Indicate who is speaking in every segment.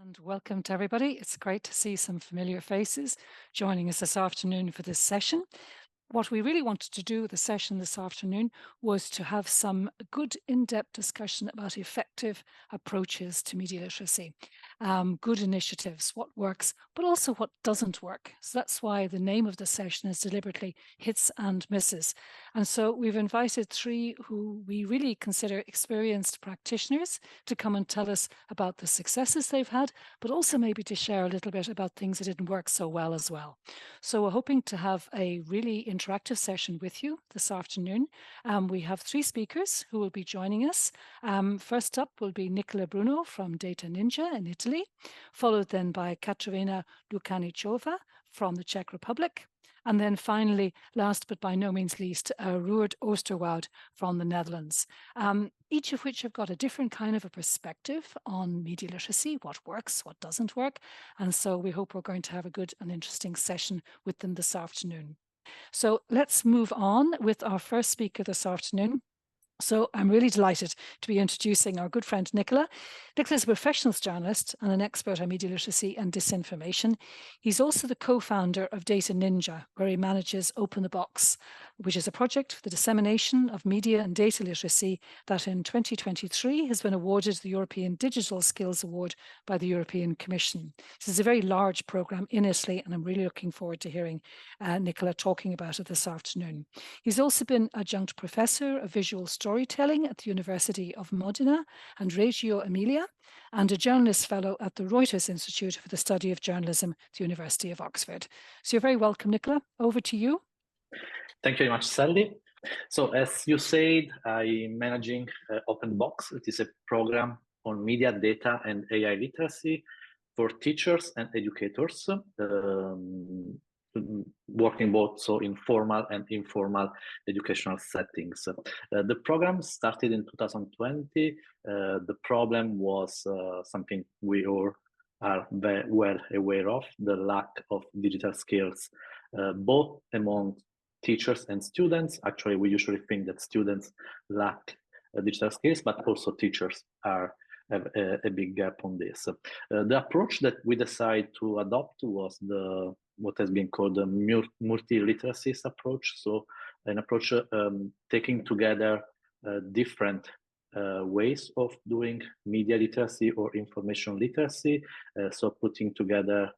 Speaker 1: And welcome to everybody. It's great to see some familiar faces joining us this afternoon for this session. What we really wanted to do with the session this afternoon was to have some good in-depth discussion about effective approaches to media literacy, good initiatives, what works, but also what doesn't work. So that's why the name of the session is deliberately Hits and Misses. And so we've invited three who we really consider experienced practitioners to come and tell us about the successes they've had, but also maybe to share a little bit about things that didn't work so well as well. So we're hoping to have a really interactive session with you this afternoon. We have three speakers who will be joining us. First up will be Nicola Bruno from Dataninja in Italy, followed then by Katerina Lukanicova from the Czech Republic. And then finally, last but by no means least, Ruurd Oosterwoud from the Netherlands, each of which have got a different kind of a perspective on media literacy, what works, what doesn't work. And so we hope we're going to have a good and interesting session with them this afternoon. So let's move on with our first speaker this afternoon. So I'm really delighted to be introducing our good friend Nicola. Nicola is a professional journalist and an expert on media literacy and disinformation. He's also the co-founder of Dataninja, where he manages Open the Box, which is a project for the dissemination of media and data literacy that in 2023 has been awarded the European Digital Skills Award by the European Commission. This is a very large program in Italy, and I'm really looking forward to hearing Nicola talking about it this afternoon. He's also been adjunct professor of visual storytelling at the University of Modena and Reggio Emilia, and a journalist fellow at the Reuters Institute for the Study of Journalism at the University of Oxford. So you're very welcome, Nicola. Over to you.
Speaker 2: Thank you very much, Sally. So as you said, I'm managing Open Box. It is a program on media, data, and AI literacy for teachers and educators, working both in formal and informal educational settings. The program started in 2020. The problem was something we all are very well aware of, the lack of digital skills, both among teachers and students. Actually, we usually think that students lack digital skills, but also teachers have a big gap on this. The approach that we decided to adopt was what has been called the multi-literacies approach. So an approach taking together different ways of doing media literacy or information literacy. So putting together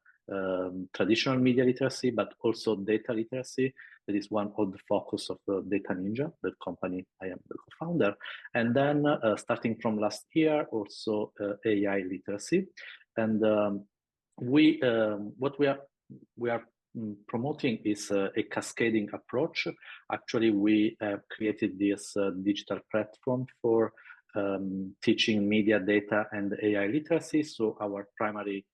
Speaker 2: traditional media literacy, but also data literacy. That is one of the focus of Dataninja, the company I am the co-founder. And then starting from last year, also AI literacy. And what we are promoting is a cascading approach. Actually, we have created this digital platform for teaching media, data, and AI literacy. So our primary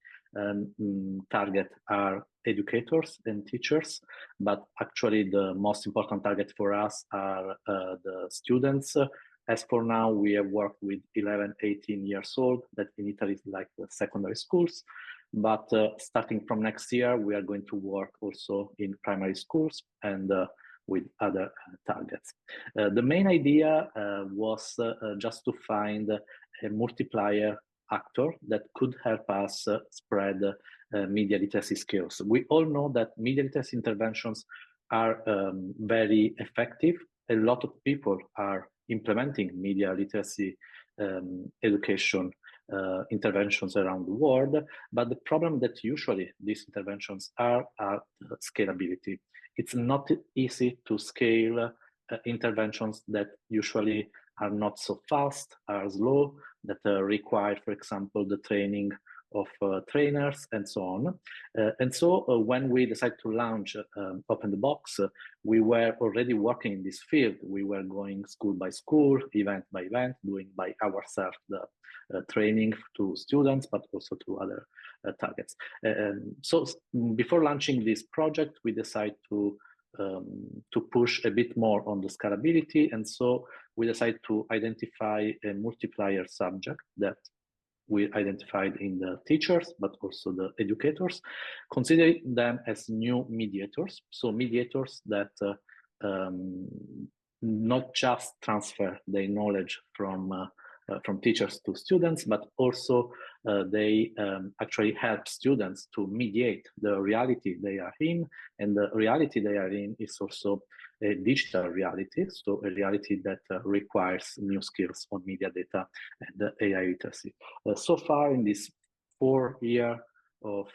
Speaker 2: target are educators and teachers, but actually the most important target for us are the students. As for now, we have worked with 11, 18 years old, that in Italy is like the secondary schools. But starting from next year, we are going to work also in primary schools and with other targets. The main idea was just to find a multiplier actor that could help us spread media literacy skills. We all know that media literacy interventions are very effective. A lot of people are implementing media literacy education interventions around the world, but the problem that usually these interventions are scalability. It's not easy to scale interventions that usually are not so fast, are slow, that require, for example, the training of trainers and so on. And so when we decided to launch Open the Box, we were already working in this field. We were going school by school, event by event, doing by ourselves the training to students, but also to other targets. So before launching this project, we decided to push a bit more on the scalability. And so we decided to identify a multiplier subject that we identified in the teachers, but also the educators, considering them as new mediators. So mediators that not just transfer their knowledge from from teachers to students, but also they actually help students to mediate the reality they are in, and the reality they are in is also a digital reality, so a reality that requires new skills on media data and AI literacy. So far in this 4 year of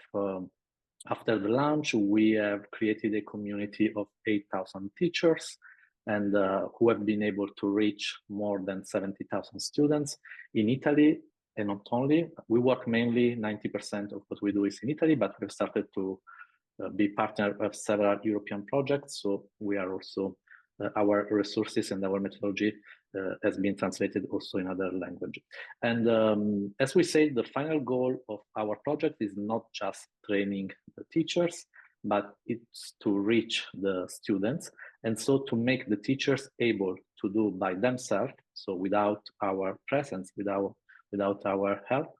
Speaker 2: after the launch, we have created a community of 8,000 teachers and who have been able to reach more than 70,000 students in Italy. And not only, we work mainly 90% of what we do is in Italy, but we've started to be partner of several European projects. So we are also, our resources and our methodology has been translated also in other languages. And as we say, the final goal of our project is not just training the teachers, but it's to reach the students. And so to make the teachers able to do by themselves, so without our presence, without our help,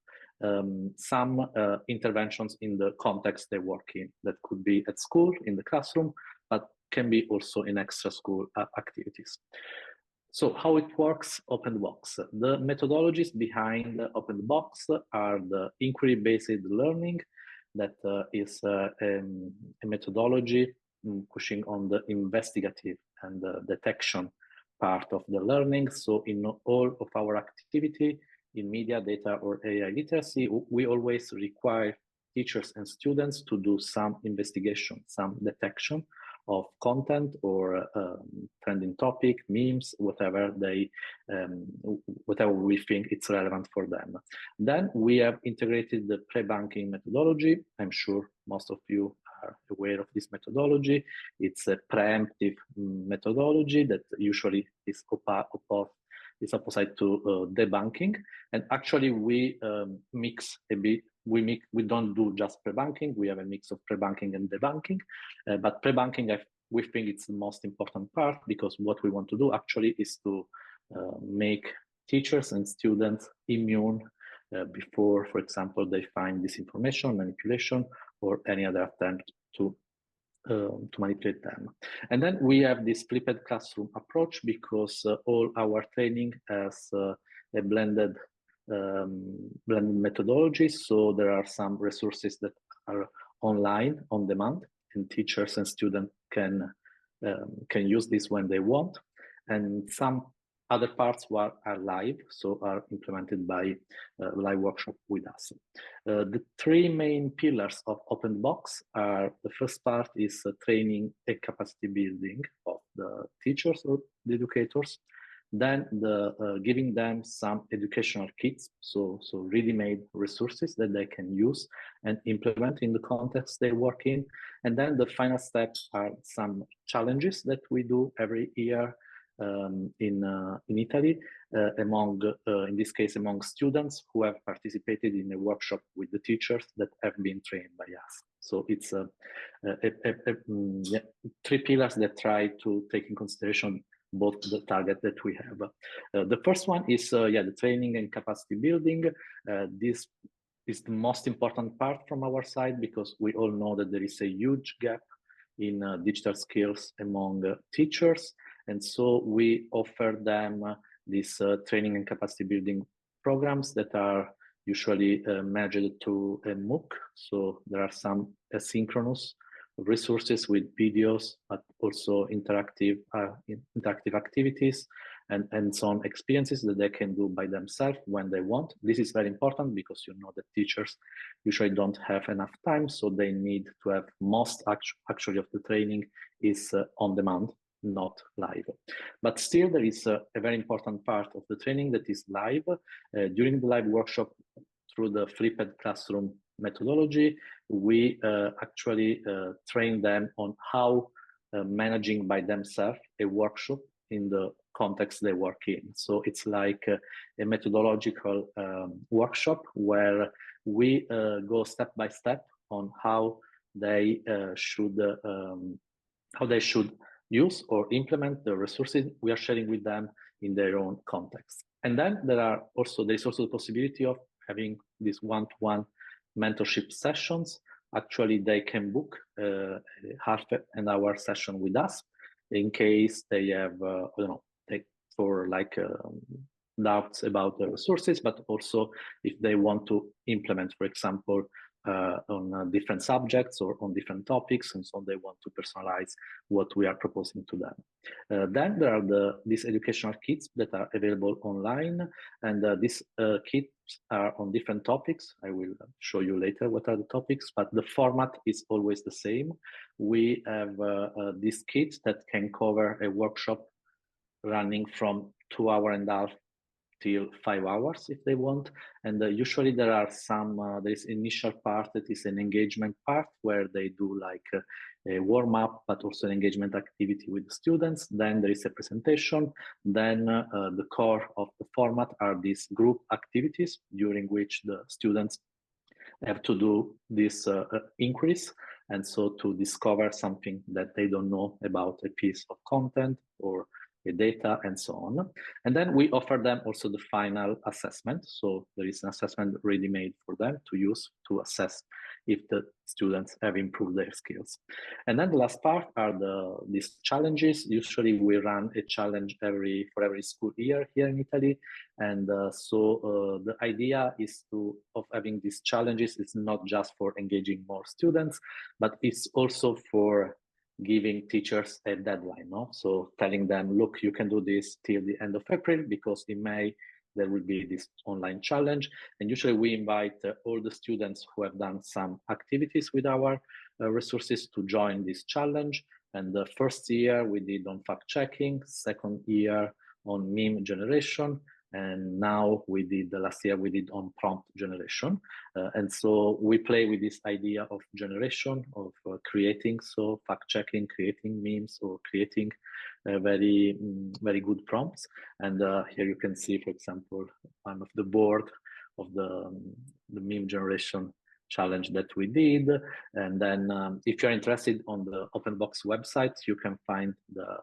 Speaker 2: some interventions in the context they work in. That could be at school, in the classroom, but can be also in extra school activities. So how it works, Open Box. The methodologies behind Open Box are the inquiry-based learning, that is a methodology pushing on the investigative and the detection part of the learning. So in all of our activity, in media, data, or AI literacy, we always require teachers and students to do some investigation, some detection of content or trending topic, memes, whatever we think it's relevant for them. Then we have integrated the pre-banking methodology. I'm sure most of you are aware of this methodology. It's a preemptive methodology that usually is opposite to debunking. And actually we mix a bit. We don't do just pre-banking. We have a mix of pre-banking and debunking. But pre-banking, we think it's the most important part, because what we want to do actually is to make teachers and students immune before, for example, they find disinformation, manipulation, or any other attempt to manipulate them. And then we have this flipped classroom approach, because all our training has a blended methodology. So there are some resources that are online on demand, and teachers and students can use this when they want. And some other parts are live, so are implemented by live workshop with us. The three main pillars of Open Box are: the first part is training and capacity building of the teachers or the educators. Then giving them some educational kits, so ready-made resources that they can use and implement in the context they work in. And then the final steps are some challenges that we do every year in Italy, in this case, among students who have participated in a workshop with the teachers that have been trained by us. So it's three pillars that try to take in consideration both the target that we have. The first one is the training and capacity building. This is the most important part from our side, because we all know that there is a huge gap in digital skills among teachers. And so we offer them these training and capacity building programs that are usually managed to a MOOC. So there are some asynchronous resources with videos, but also interactive activities and hands-on experiences that they can do by themselves when they want. This is very important, because you know that teachers usually don't have enough time, so they need to have most actually of the training is on demand, not live. But still, there is a very important part of the training that is live. During the live workshop, through the flipped classroom methodology, we actually train them on how managing by themselves a workshop in the context they work in. So it's like a methodological workshop where we go step by step on how they should use or implement the resources we are sharing with them in their own context. And then there is also the possibility of having these one-to-one mentorship sessions. Actually, they can book half an hour session with us in case they have, for like doubts about the resources, but also if they want to implement, for example, on different subjects or on different topics, and so they want to personalize what we are proposing to them. Then there are these educational kits that are available online, and these kits are on different topics. I will show you later what are the topics, but the format is always the same. We have these kits that can cover a workshop running from 2.5 hours till 5 hours if they want. And usually there are there is initial part that is an engagement part where they do like a warm up, but also an engagement activity with the students. Then there is a presentation. Then the core of the format are these group activities during which the students have to do this inquiries, and so to discover something that they don't know about a piece of content or a data and so on. And then we offer them also the final assessment. So there is an assessment ready-made for them to use to assess if the students have improved their skills. And then the last part are these challenges. Usually we run a challenge for every school year here in Italy. And so the idea is of having these challenges is not just for engaging more students, but it's also for giving teachers a deadline, no? So telling them, look, you can do this till the end of April, because in May there will be this online challenge. And usually we invite all the students who have done some activities with our resources to join this challenge. And the first year we did on fact checking, second year on meme generation, and now last year we did on prompt generation. And so we play with this idea of generation, of creating, so fact checking, creating memes, or creating very, very good prompts. And here you can see, for example, one of the board of the meme generation challenge that we did. And then if you're interested on the OpenBox website, you can find the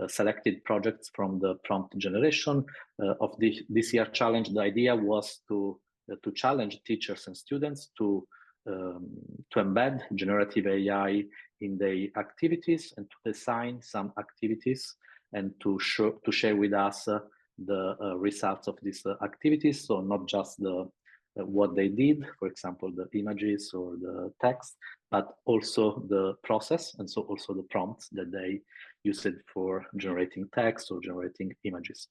Speaker 2: selected projects from the prompt generation of this year challenge. The idea was to challenge teachers and students to embed generative AI in their activities and to design some activities and to share with us the results of these activities. So not just what they did, for example, the images or the text, but also the process, and so also the prompts that they used for generating text or generating images.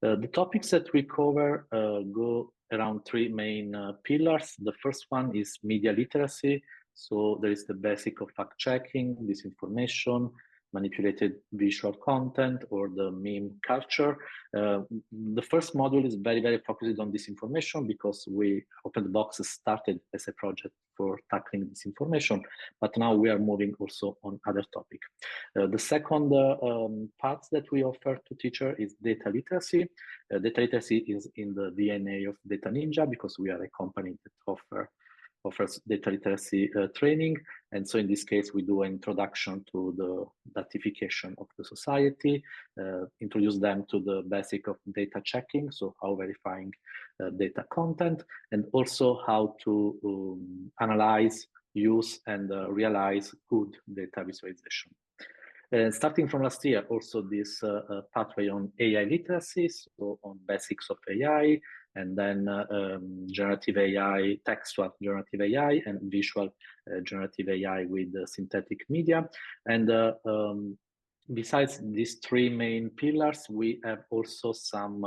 Speaker 2: The topics that we cover go around three main pillars. The first one is media literacy. So there is the basic of fact checking, disinformation, manipulated visual content, or the meme culture. The first module is very, very focused on disinformation because OpenBox started as a project for tackling disinformation, but now we are moving also on other topics. The second part that we offer to teachers is data literacy. Data literacy is in the DNA of Dataninja because we are a company that offers data literacy training. And so in this case, we do an introduction to the datification of the society, introduce them to the basic of data checking, so how verifying data content, and also how to analyze, use, and realize good data visualization. Starting from last year, also this pathway on AI literacy, so on basics of AI, and then generative AI, textual generative AI, and visual generative AI with synthetic media. And besides these three main pillars, we have also some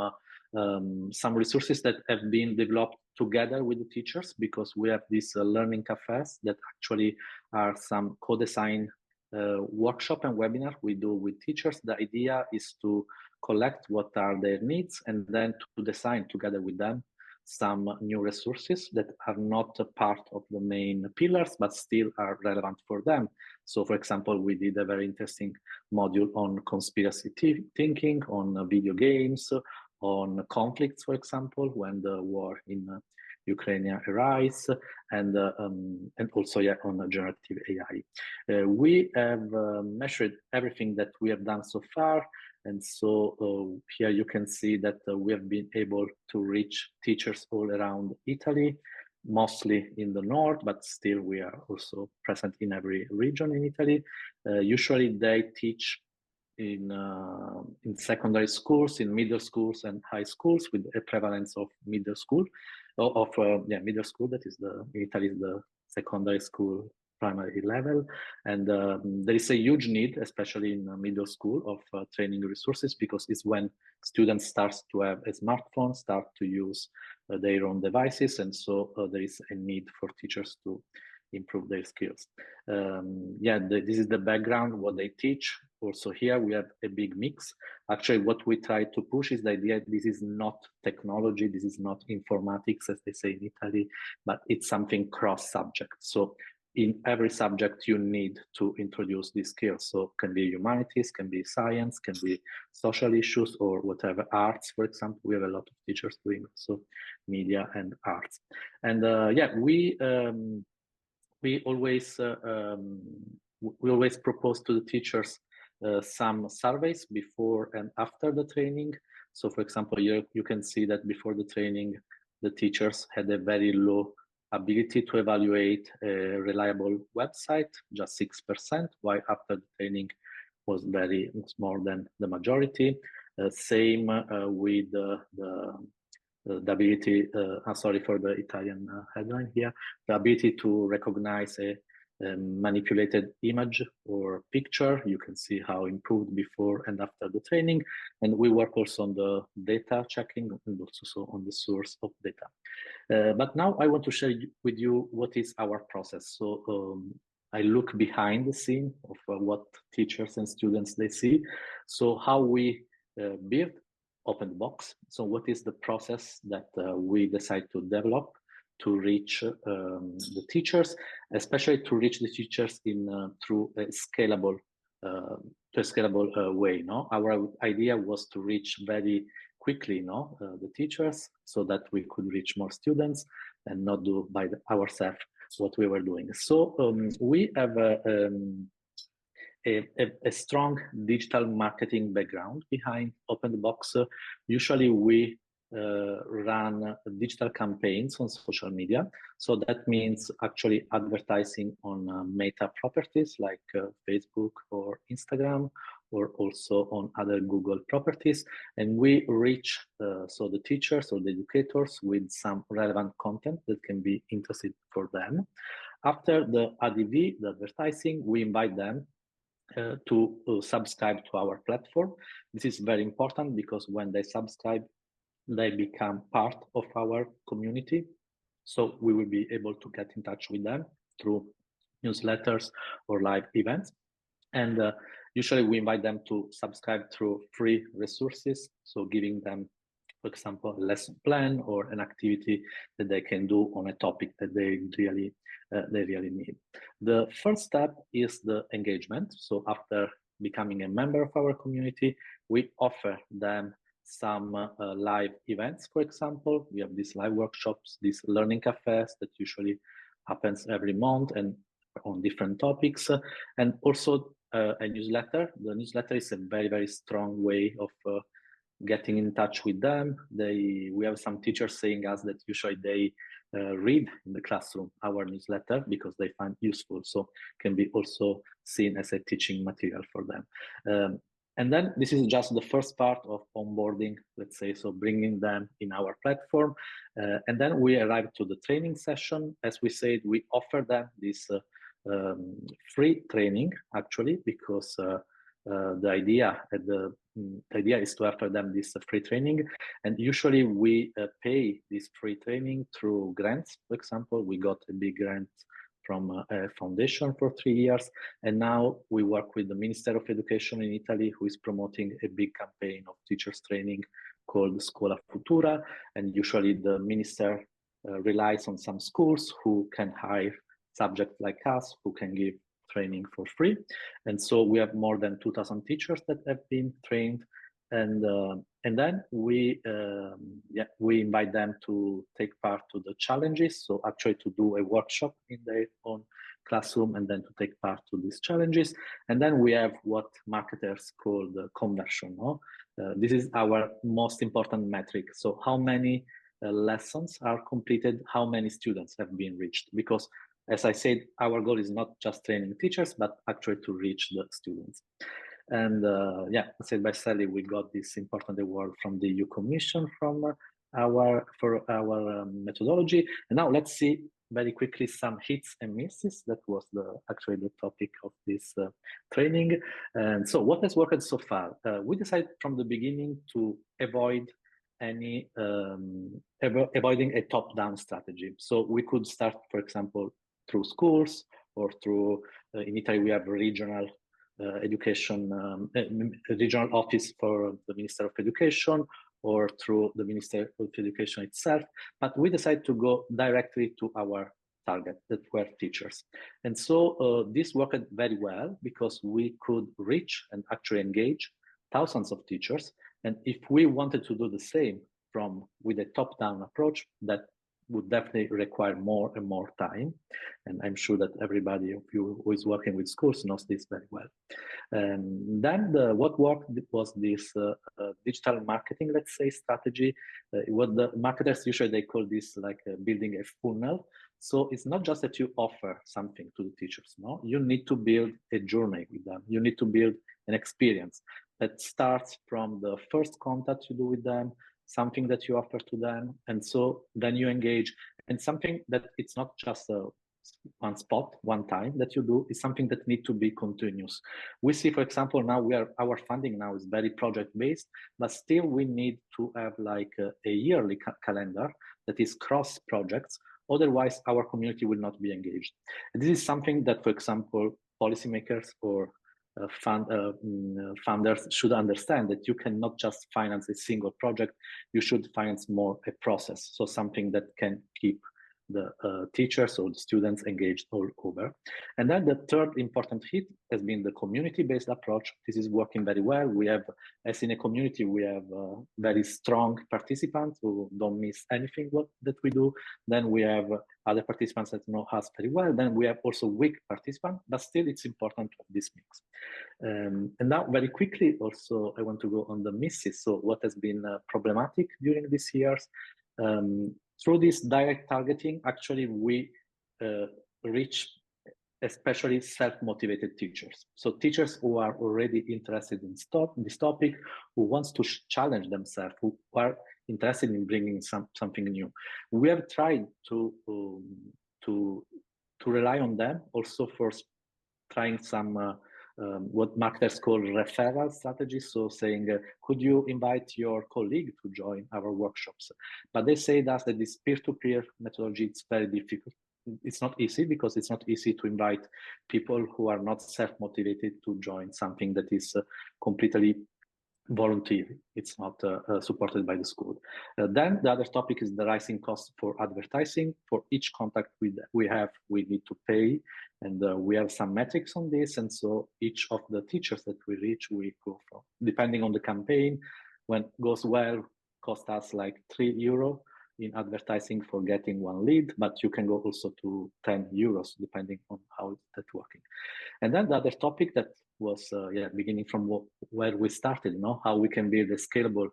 Speaker 2: resources that have been developed together with the teachers, because we have these learning cafes that actually are some co-design workshop and webinar we do with teachers. The idea is to collect what are their needs and then to design together with them some new resources that are not a part of the main pillars, but still are relevant for them. So for example, we did a very interesting module on conspiracy thinking, on video games, on conflicts, for example, when the war in Ukraine arise, and also on generative AI. We have measured everything that we have done so far, and so here you can see that we have been able to reach teachers all around Italy, mostly in the north, but still we are also present in every region in Italy. Usually they teach in secondary schools, in middle schools and high schools, with a prevalence of middle school, middle school. That is in Italy is the secondary school primary level, and there is a huge need, especially in middle school, of training resources, because it's when students start to have a smartphone, start to use their own devices, and so there is a need for teachers to improve their skills. This is the background, what they teach. Also here we have a big mix. Actually, what we try to push is the idea this is not technology, this is not informatics, as they say in Italy, but it's something cross-subject. So in every subject, you need to introduce these skills. So can be humanities, can be science, can be social issues, or whatever, arts, for example. We have a lot of teachers doing so media and arts. And we always propose to the teachers some surveys before and after the training. So for example, you can see that before the training, the teachers had a very low ability to evaluate a reliable website, just 6%, while after the training was more than the majority. Same with the ability, sorry for the Italian headline here, the ability to recognize a manipulated image or picture. You can see how improved before and after the training. And we work also on the data checking and also on the source of data. But now I want to share with you what is our process. So I look behind the scene of what teachers and students they see. So how we build Open Box. So what is the process that we decide to develop to reach the teachers, especially to reach the teachers through a scalable way. No, our idea was to reach very quickly, the teachers, so that we could reach more students and not do by ourselves what we were doing. So we have a strong digital marketing background behind Open Box. Usually we run digital campaigns on social media. So that means actually advertising on meta properties like Facebook or Instagram, or also on other Google properties. And we reach so the teachers or the educators with some relevant content that can be interesting for them. After the ADV, the advertising, we invite them to subscribe to our platform. This is very important because when they subscribe, they become part of our community. So we will be able to get in touch with them through newsletters or live events. And usually we invite them to subscribe through free resources. So giving them, for example, a lesson plan or an activity that they can do on a topic that they really need. The first step is the engagement. So after becoming a member of our community, we offer them some live events. For example, we have these live workshops, these learning cafes that usually happens every month and on different topics, and also a newsletter. The newsletter is a very, very strong way of getting in touch with them. We have some teachers saying us that usually they read in the classroom our newsletter because they find useful, so can be also seen as a teaching material for them. And then this is just the first part of onboarding, let's say, so bringing them in our platform. And then we arrive to the training session. As we said, we offer them this free training, actually, because the idea is to offer them this free training, and usually we pay this free training through grants. For example, we got a big grant from a foundation for 3 years, and now we work with the Minister of Education in Italy, who is promoting a big campaign of teachers training called Scuola Futura, and usually the minister relies on some schools who can hire subjects like us, who can give training for free. And so we have more than 2,000 teachers that have been trained, and then we invite them to take part to the challenges, so actually to do a workshop in their own classroom and then to take part to these challenges. And then we have what marketers call the conversion. This is our most important metric. So how many lessons are completed, how many students have been reached, because as I said, our goal is not just training teachers, but actually to reach the students. And yeah, said by Sally, we got this important award from the EU Commission for our methodology. And now let's see very quickly some hits and misses. That was actually the topic of this training. And so what has worked so far? We decided from the beginning to avoid avoiding a top-down strategy. So we could start, for example, through schools or through, in Italy, we have regional education, regional office for the Minister of Education, or through the Minister of Education itself. But we decided to go directly to our target, that were teachers. And so this worked very well because we could reach and actually engage thousands of teachers. And if we wanted to do the same with a top-down approach, that would definitely require more and more time. And I'm sure that everybody of you who is working with schools knows this very well. Then what worked was this digital marketing, let's say, strategy. What the marketers usually, they call this like building a funnel. So it's not just that you offer something to the teachers, no? You need to build a journey with them. You need to build an experience that starts from the first contact you do with them, something that you offer to them, and so then you engage, and something that it's not just one spot, one time that you do, is something that need to be continuous. We see, for example, now our funding now is very project-based, but still we need to have like a yearly calendar that is cross projects. Otherwise, our community will not be engaged. And this is something that, for example, policymakers or funders should understand, that you cannot just finance a single project. You should finance more a process, so something that can keep the teachers or the students engaged all over. And then the third important hit has been the community-based approach. This is working very well. We have, as in a community, we have very strong participants who don't miss anything that we do. Then we have other participants that know us very well. Then we have also weak participants, but still it's important to have this mix. And now very quickly also, I want to go on the misses. So what has been problematic during these years? Through this direct targeting, actually, we reach especially self-motivated teachers. So teachers who are already interested in this topic, who wants to challenge themselves, who are interested in bringing something new. We have tried to rely on them also for trying some what marketers call referral strategies. So saying, could you invite your colleague to join our workshops? But they say that this peer-to-peer methodology, it's very difficult. It's not easy because it's not easy to invite people who are not self-motivated to join something that is completely voluntary. It's not supported by the school. Then the other topic is the rising cost for advertising. For each contact we have, we need to pay, and we have some metrics on this. And so each of the teachers that we reach, we go from, depending on the campaign, when it goes well, cost us like €3 in advertising for getting one lead, but you can go also to €10 depending on how that's working. And then the other topic that was beginning from where we started, how we can build a scalable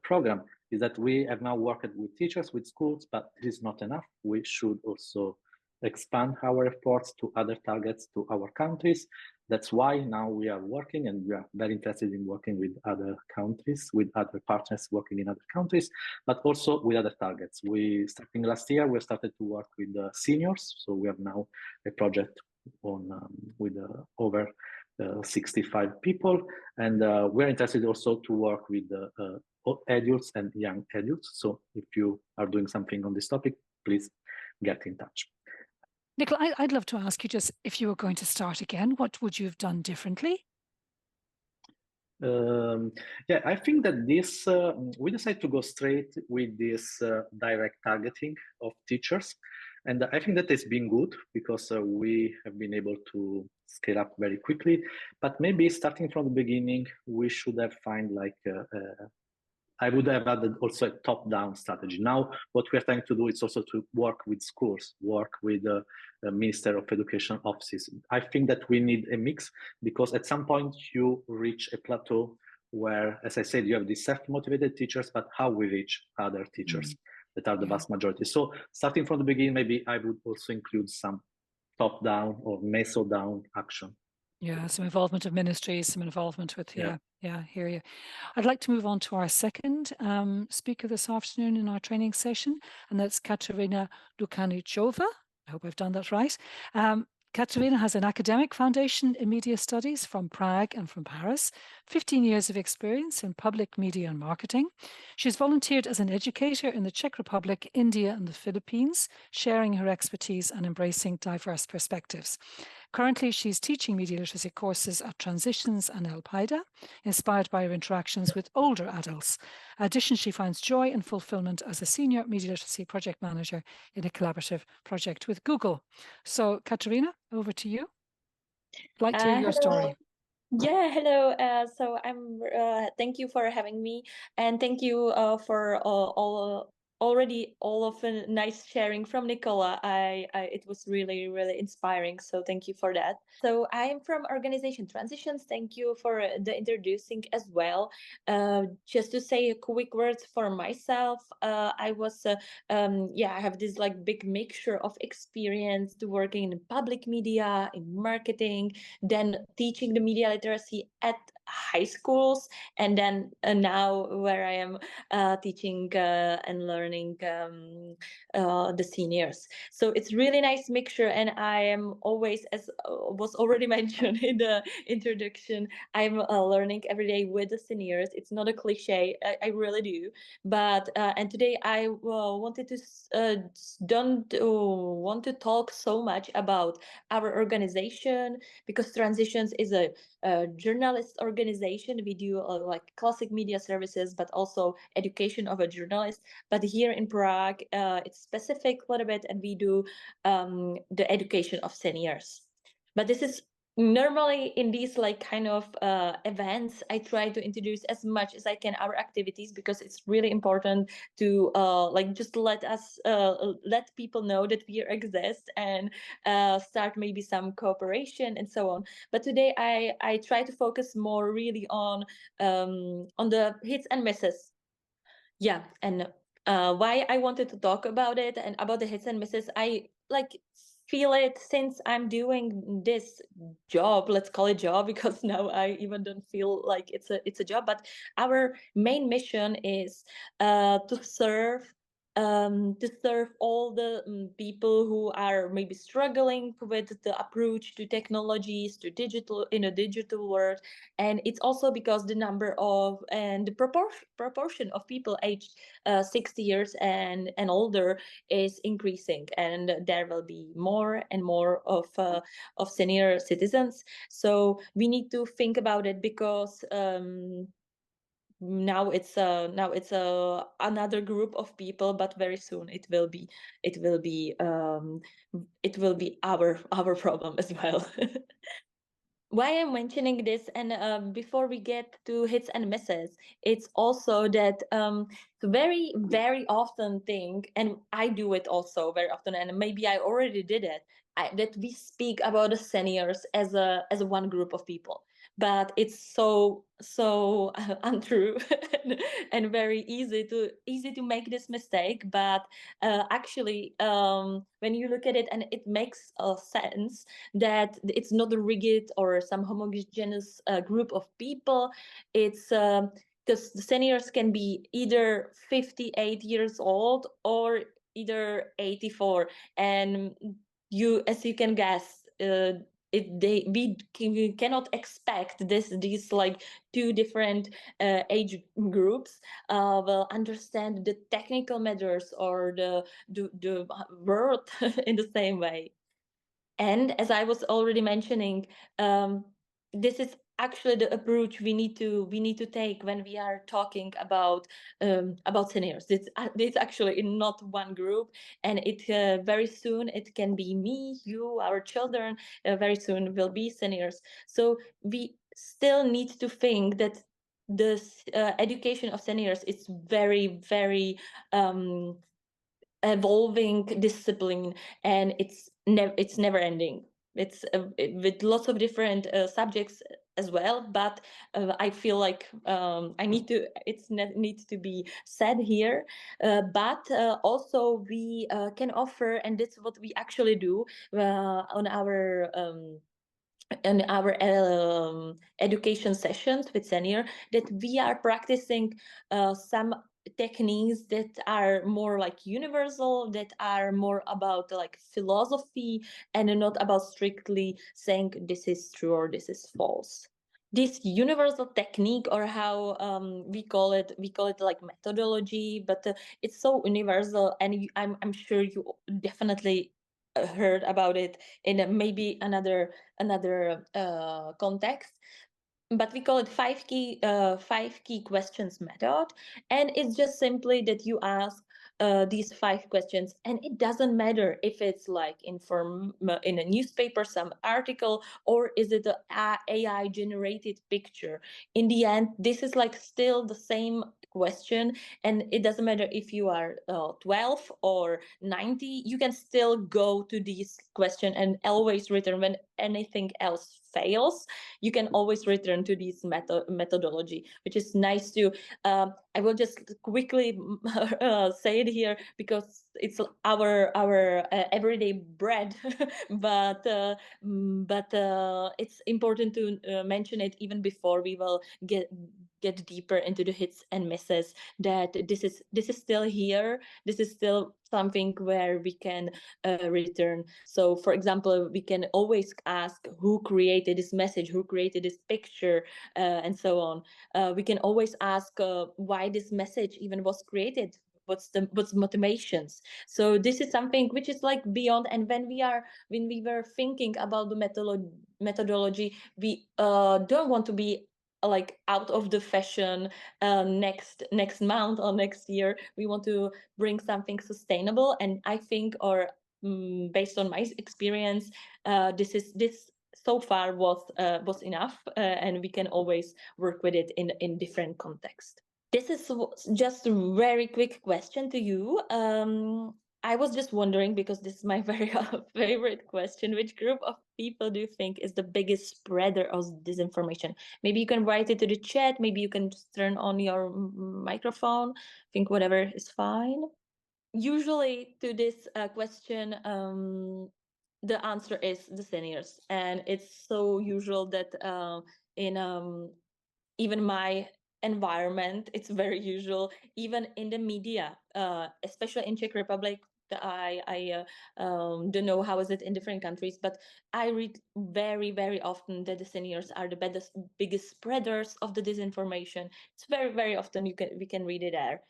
Speaker 2: program, is that we have now worked with teachers, with schools, but this is not enough. We should also expand our efforts to other targets, to our countries. That's why now we are working, and we are very interested in working with other countries, with other partners working in other countries, but also with other targets. Starting last year, we started to work with seniors. So we have now a project with over 65 people, and we're interested also to work with adults and young adults. So if you are doing something on this topic, please get in touch.
Speaker 1: Nicola, I'd love to ask you, just if you were going to start again, what would you have done differently?
Speaker 2: I think that this we decided to go straight with this direct targeting of teachers, and I think that has been good because we have been able to scale up very quickly. But maybe starting from the beginning, we should have found like I would have added also a top-down strategy. Now, what we are trying to do is also to work with schools, work with the Minister of Education offices. I think that we need a mix, because at some point you reach a plateau where, as I said, you have these self-motivated teachers, but how we reach other teachers that are the vast majority. So starting from the beginning, maybe I would also include some top-down or meso-down action.
Speaker 1: Yeah, some involvement of ministries, some involvement with,
Speaker 2: Yeah.
Speaker 1: yeah, hear you. I'd like to move on to our second speaker this afternoon in our training session, and that's Katerina Lukanicova. I hope I've done that right. Katerina has an academic foundation in media studies from Prague and from Paris, 15 years of experience in public media and marketing. She's volunteered as an educator in the Czech Republic, India, and the Philippines, sharing her expertise and embracing diverse perspectives. Currently, she's teaching media literacy courses at Transitions and Elpida, inspired by her interactions with older adults. In addition, she finds joy and fulfillment as a senior media literacy project manager in a collaborative project with Google. So, Katerina, over to you. I'd like to hear your
Speaker 3: Hello.
Speaker 1: story.
Speaker 3: Yeah, hello. So I'm. Thank you for having me, and thank you for all of the nice sharing from Nicola. It was really inspiring. So thank you for that. So I am from Organization Transitions. Thank you for the introducing as well. Just to say a quick words for myself. I was. Yeah, I have this like big mixture of experience to working in public media, in marketing, then teaching the media literacy at high schools, and then now where I am teaching and learning the seniors. So it's really nice mixture, and I am always, as was already mentioned in the introduction, I'm learning every day with the seniors. It's not a cliche, I really do. But and today I wanted to don't want to talk so much about our organization, because Transitions is a journalist organization. We do like classic media services, but also education of a journalist. But here in Prague, it's specific a little bit, and we do the education of seniors. But this is normally in these like kind of events, I try to introduce as much as I can our activities, because it's really important to like just let people know that we exist, and start maybe some cooperation and so on. But today I try to focus more really on the hits and misses. Yeah, and why I wanted to talk about it and about the hits and misses, I like feel it since I'm doing this job. Let's call it job, because now I even don't feel like it's a job. But our main mission is to serve all the people who are maybe struggling with the approach to technologies, to digital, in a digital world. And it's also because the number of and the proportion of people aged 60 years and older is increasing, and there will be more and more of senior citizens. So we need to think about it, because now it's another group of people, but very soon it will be our problem as well. Why I'm mentioning this, and before we get to hits and misses, it's also that very often think, and I do it also very often, and maybe I already did it, that we speak about the seniors as a one group of people, but it's so untrue, and very easy to make this mistake. But actually, when you look at it, and it makes sense that it's not a rigid or some homogeneous group of people. It's because the seniors can be either 58 years old or either 84, and as you can guess, we cannot expect these like two different age groups will understand the technical matters or the world in the same way. And as I was already mentioning, this is actually the approach we need to take when we are talking about seniors. It's actually in not one group, and it very soon it can be me, you, our children. Very soon will be seniors. So we still need to think that this education of seniors is very evolving discipline, and it's never ending. It's with lots of different subjects as well, but I feel like I need to it's needs to be said here. But also we can offer, and that's what we actually do on our in our education sessions with senior, that we are practicing some techniques that are more like universal, that are more about like philosophy, and not about strictly saying this is true or this is false. This universal technique, or how we call it like methodology, but it's so universal, and I'm sure you definitely heard about it in maybe another context, but we call it five key questions method. And it's just simply that you ask these five questions, and it doesn't matter if it's like in a newspaper, some article, or is it a AI generated picture. In the end, this is like still the same question, and it doesn't matter if you are 12 or 90, you can still go to this question and always return. When anything else fails, you can always return to this methodology, which is nice to. I will just quickly say it here because it's our everyday bread, but it's important to mention it even before we will get deeper into the hits and misses, that this is still here. This is still something where we can return. So for example, we can always ask who created this message, who created this picture, and so on. We can always ask why this message even was created, what's motivations. So this is something which is like beyond. And when we were thinking about the methodology, we don't want to be like out of the fashion next month or next year. We want to bring something sustainable, and I think, or based on my experience, this so far was enough, and we can always work with it in different contexts. This is just a very quick question to you. I was just wondering, because this is my very favorite question, which group of people do you think is the biggest spreader of disinformation? Maybe you can write it to the chat. Maybe you can just turn on your microphone. I think whatever is fine. Usually to this question, the answer is the seniors, and it's so usual that in even my environment, it's very usual, even in the media, especially in Czech Republic. I don't know how is it in different countries, but I read very often that the seniors are the biggest spreaders of the disinformation. It's very often we can read it there.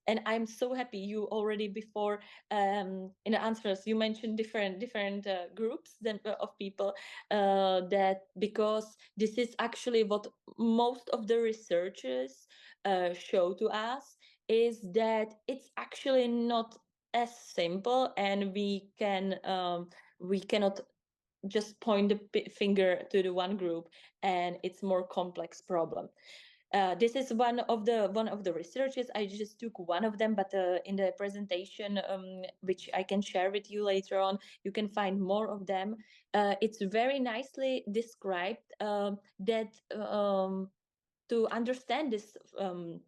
Speaker 3: And I'm so happy you already before in the answers you mentioned different groups of people, that because this is actually what most of the researchers show to us, is that it's actually not as simple, and we cannot just point the finger to the one group, and it's more complex problem. This is one of the researches. I just took one of them, but in the presentation, which I can share with you later on, you can find more of them. It's very nicely described that to understand this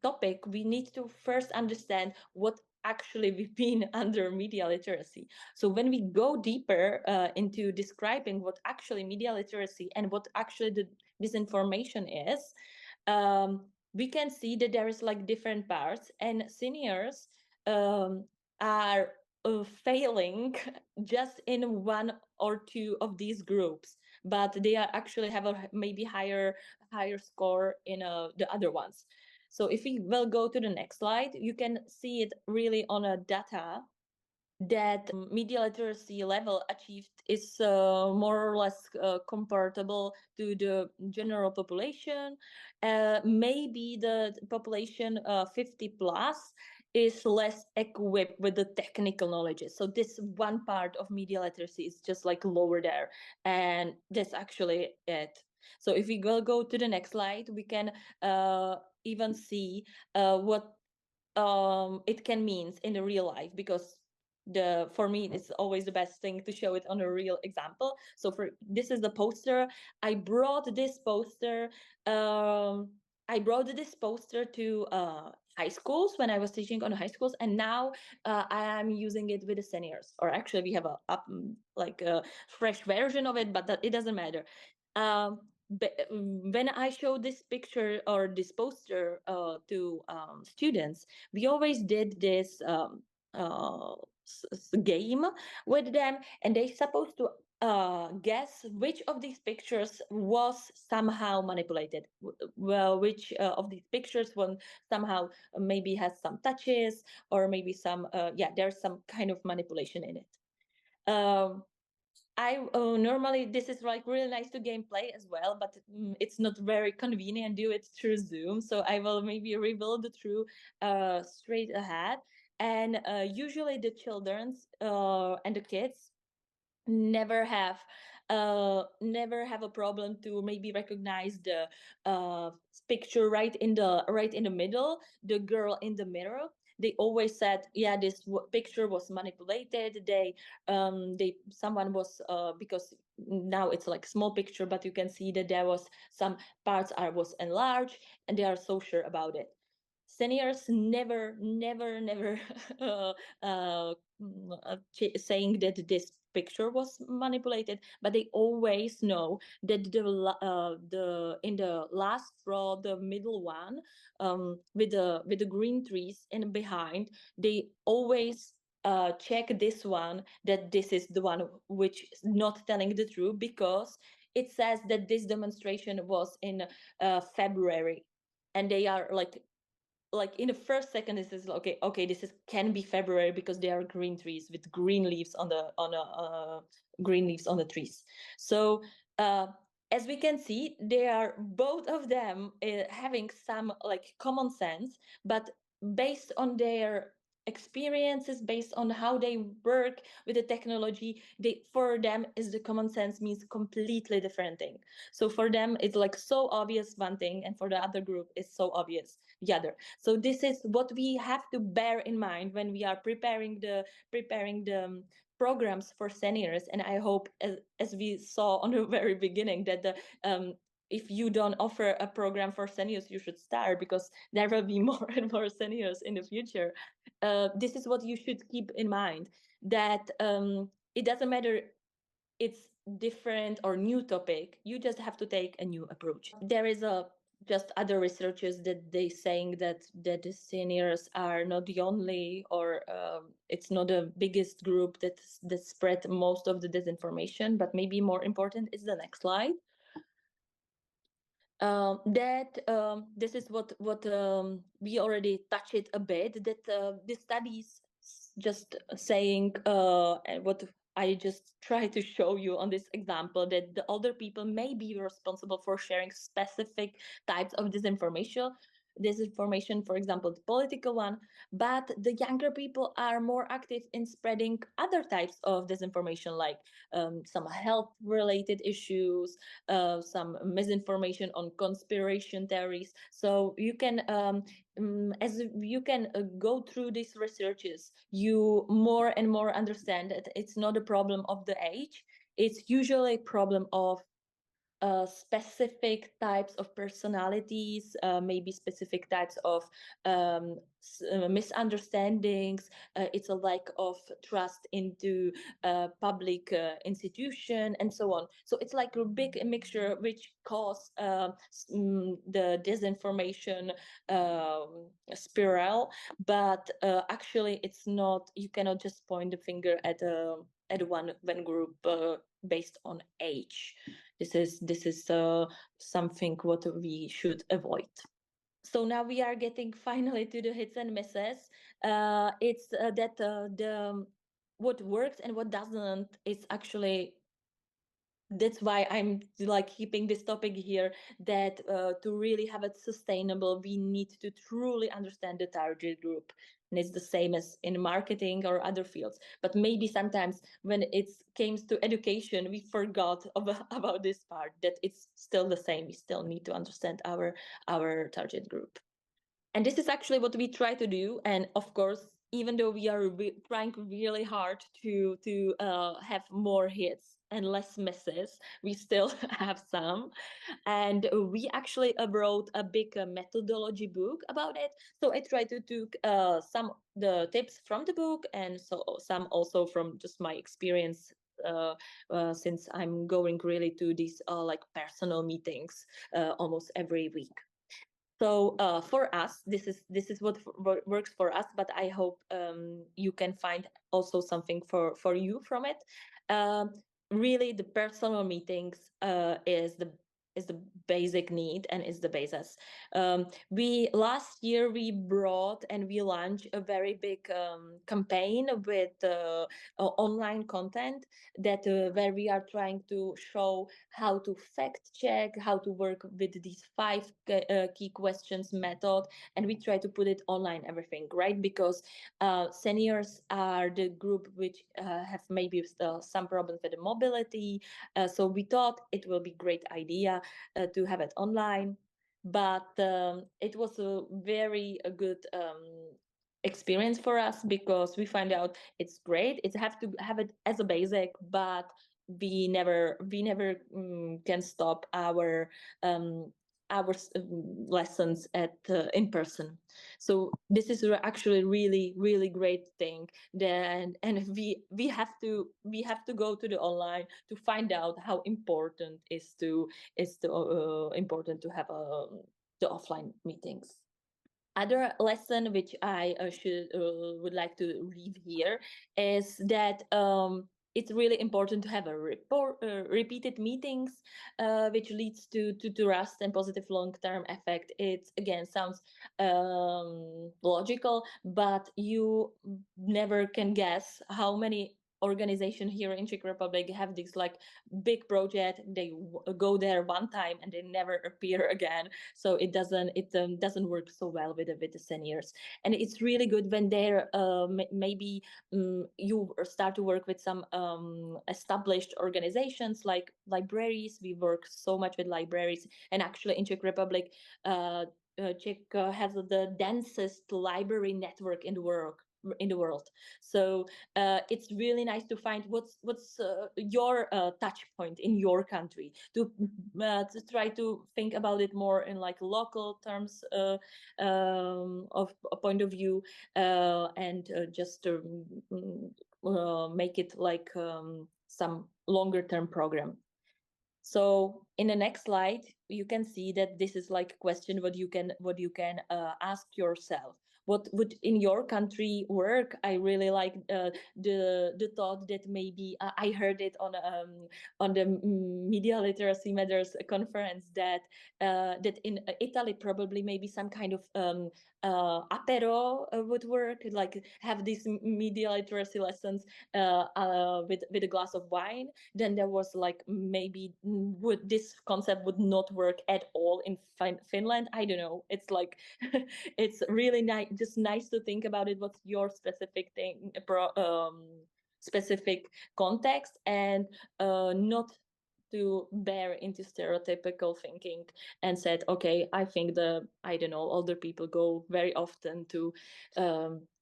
Speaker 3: topic, we need to first understand what actually we mean under media literacy. So when we go deeper into describing what actually media literacy and what actually the disinformation is, we can see that there is like different parts, and seniors are failing just in one or two of these groups, but they are actually have a maybe higher score in the other ones. So if we will go to the next slide, you can see it really on a data that media literacy level achieved is more or less comparable to the general population. Maybe the population 50 plus is less equipped with the technical knowledges. So this one part of media literacy is just like lower there, and that's actually it. So if we will go to the next slide, we can even see what it can mean in the real life, because for me it's always the best thing to show it on a real example. So for this is the poster. I brought this poster to high schools when I was teaching on high schools, and now I am using it with the seniors, or actually we have like a fresh version of it, but it doesn't matter. When I show this picture or this poster to students, we always did this game with them, and they supposed to guess which of these pictures was somehow manipulated. Well, which of these pictures one somehow maybe has some touches, or maybe some there's some kind of manipulation in it. I normally this is like really nice to gameplay as well, but it's not very convenient do it through Zoom. So I will maybe rebuild it through straight ahead. And usually the children's and the kids never have a problem to maybe recognize the picture right in the middle, the girl in the mirror. They always said, yeah, this picture was manipulated. They someone was because now it's like small picture, but you can see that there was some parts are was enlarged, and they are so sure about it. Seniors never uh, uh, saying that this picture was manipulated, but they always know that the in the last row, the middle one, with the green trees and behind, they always check this one, that this is the one which is not telling the truth, because it says that this demonstration was in February, and they are like in the first second this is okay, this is can be February because there are green trees with green leaves on the green leaves on the trees. So as we can see, they are both of them having some like common sense, but based on their experiences, based on how they work with the technology, they for them is the common sense means completely different thing. So for them it's like so obvious one thing, and for the other group it's so obvious the other. So this is what we have to bear in mind when we are preparing the programs for seniors. And I hope, as we saw on the very beginning, that the if you don't offer a program for seniors, you should start, because there will be more and more seniors in the future. This is what you should keep in mind, that it doesn't matter it's different or new topic, you just have to take a new approach. There is a just other researchers that they saying that the seniors are not the only, or it's not the biggest group that spread most of the disinformation, but maybe more important is the next slide. That this is what we already touched it a bit, that the studies just saying and what I just try to show you on this example, that the older people may be responsible for sharing specific types of disinformation, for example the political one, but the younger people are more active in spreading other types of disinformation, like some health related issues, some misinformation on conspiracy theories. So you can as you can go through these researches, you more and more understand that it's not a problem of the age, it's usually a problem of specific types of personalities, maybe specific types of misunderstandings. It's a lack of trust into public institution and so on. So it's like a big mixture which cause the disinformation spiral. But actually, it's not. You cannot just point the finger at one group based on age. This is something what we should avoid. So now we are getting finally to the hits and misses. It's that the what works and what doesn't is actually, that's why I'm like keeping this topic here, that to really have it sustainable, we need to truly understand the target group. And it's the same as in marketing or other fields, but maybe sometimes when it comes to education we forgot about this part, that it's still the same. We still need to understand our target group, and this is actually what we try to do. And of course, even though we are trying really hard to have more hits and less misses, we still have some. And we actually wrote a big methodology book about it. So I tried to do some the tips from the book, and so some also from just my experience since I'm going really to these like personal meetings almost every week. So for us, this is what works for us. But I hope you can find also something for you from it. Um, Really, the personal meetings is the basic need and is the basis. We last year we brought and we launched a very big campaign with online content that where we are trying to show how to fact check, how to work with these five key questions method, and we try to put it online, everything, right? Because seniors are the group which have maybe some problems with the mobility. So we thought it will be great idea to have it online. But it was a very good experience for us, because we find out it's great. It's have to have it as a basic, but we never can stop um, our lessons at in person. So this is actually really great thing. Then and we have to go to the online to find out how important is to important to have the offline meetings. Other lesson which I should would like to leave here is that it's really important to have a repeated meetings, which leads to trust and positive long-term effect. It again sounds logical, but you never can guess how many organization here in Czech Republic have this like big project. They go there one time and they never appear again. So it doesn't work so well with the seniors. And it's really good when they're maybe you start to work with some established organizations like libraries. We work so much with libraries, and actually in Czech Republic, Czech has the densest library network in the world. So it's really nice to find what's your touch point in your country, to try to think about it more in like local terms of a point of view, and just to make it like some longer term program. So in the next slide, you can see that this is like a question what you can ask yourself. What would in your country work? I really like the thought that maybe I heard it on the Media Literacy Matters conference that in Italy probably maybe some kind of apero would work, like have these media literacy lessons with a glass of wine. Then there was like maybe would this concept would not work at all in Finland. I don't know. It's like it's really nice, just nice to think about it. What's your specific thing, specific context, and not to bear into stereotypical thinking and said, okay, I think I don't know, older people go very often to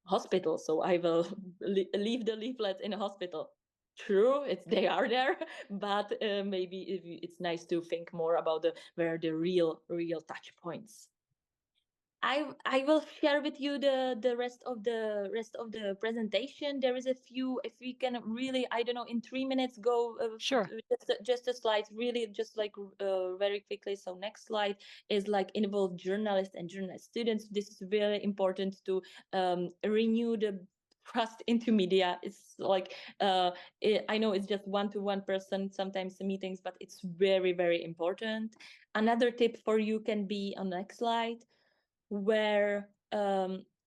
Speaker 3: hospital, so I will leave the leaflet in a hospital. True, they are there, but maybe it's nice to think more about where the real touch points. I will share with you the rest of the presentation. There is a few, if we can really, I don't know, in 3 minutes go
Speaker 1: Sure.
Speaker 3: just a slide, really just like very quickly. So next slide is like involve journalists and journalist students. This is very important to renew the trust into media. It's like I know it's just 1-to-1 person sometimes the meetings, but it's very important. Another tip for you can be on next slide, where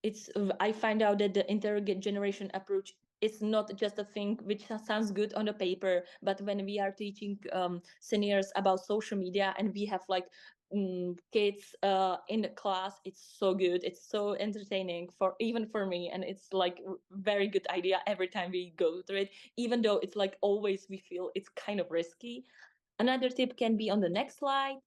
Speaker 3: it's I find out that the intergeneration approach is not just a thing which sounds good on the paper, but when we are teaching seniors about social media and we have like kids in the class, it's so good, it's so entertaining for even for me, and it's like very good idea every time we go through it, even though it's like always we feel it's kind of risky. Another tip can be on the next slide,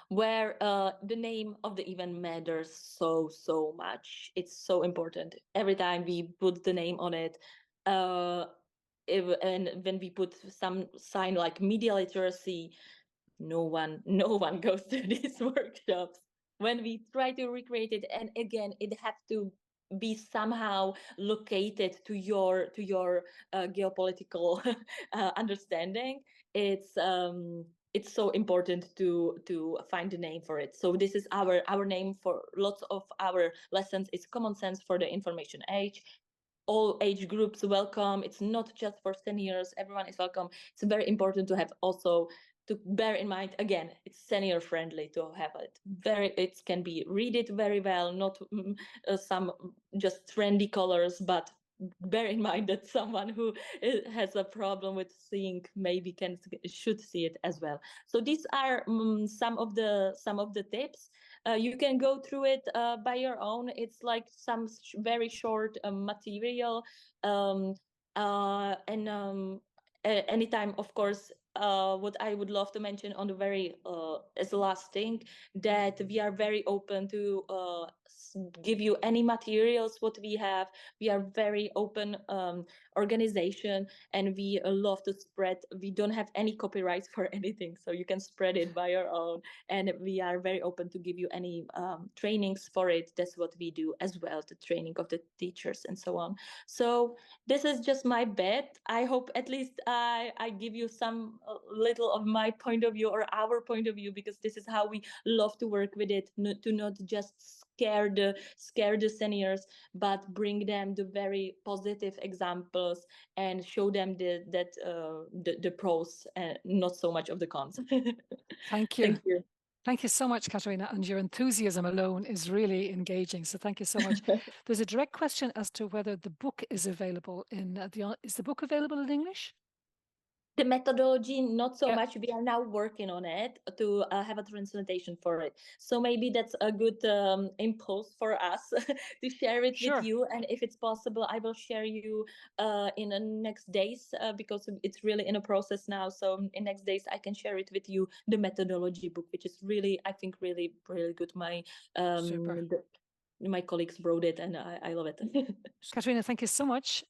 Speaker 3: where the name of the event matters so much. It's so important. Every time we put the name on it, and when we put some sign like media literacy, no one goes to these workshops. When we try to recreate it, and again, it have to be somehow located to your geopolitical understanding. It's so important to find a name for it. So this is our name for lots of our lessons. It's common sense for the information age. All age groups welcome. It's not just for seniors. Everyone is welcome. It's very important to have also to bear in mind, again, it's senior friendly to have it. It can be read it very well, not some just trendy colors, but bear in mind that someone who has a problem with seeing maybe should see it as well. So these are some of the tips. You can go through it by your own. It's like some very short material, and anytime, of course. What I would love to mention on the very as the last thing, that we are very open to give you any materials what we have. We are very open organization, and we love to spread. We don't have any copyrights for anything, so you can spread it by your own, and we are very open to give you any trainings for it. That's what we do as well, the training of the teachers and so on. So this is just my bet. I hope at least I give you some little of my point of view or our point of view, because this is how we love to work with it, to not just scare the seniors, but bring them the very positive examples and show them the pros and not so much of the cons.
Speaker 1: Thank you.
Speaker 3: Thank you.
Speaker 1: Thank you so much, Katerina, and your enthusiasm alone is really engaging. So thank you so much. There's a direct question as to whether the book is available is the book available in English?
Speaker 3: The methodology, not so
Speaker 1: Yeah.
Speaker 3: much. We are now working on it to have a translation for it. So maybe that's a good impulse for us to share it
Speaker 1: Sure.
Speaker 3: with you. And if it's possible, I will share you in the next days, because it's really in a process now. So in next days, I can share it with you, the methodology book, which is really, I think, really, really good.
Speaker 1: Super.
Speaker 3: My colleagues wrote it, and I love it.
Speaker 1: Katerina, thank you so much.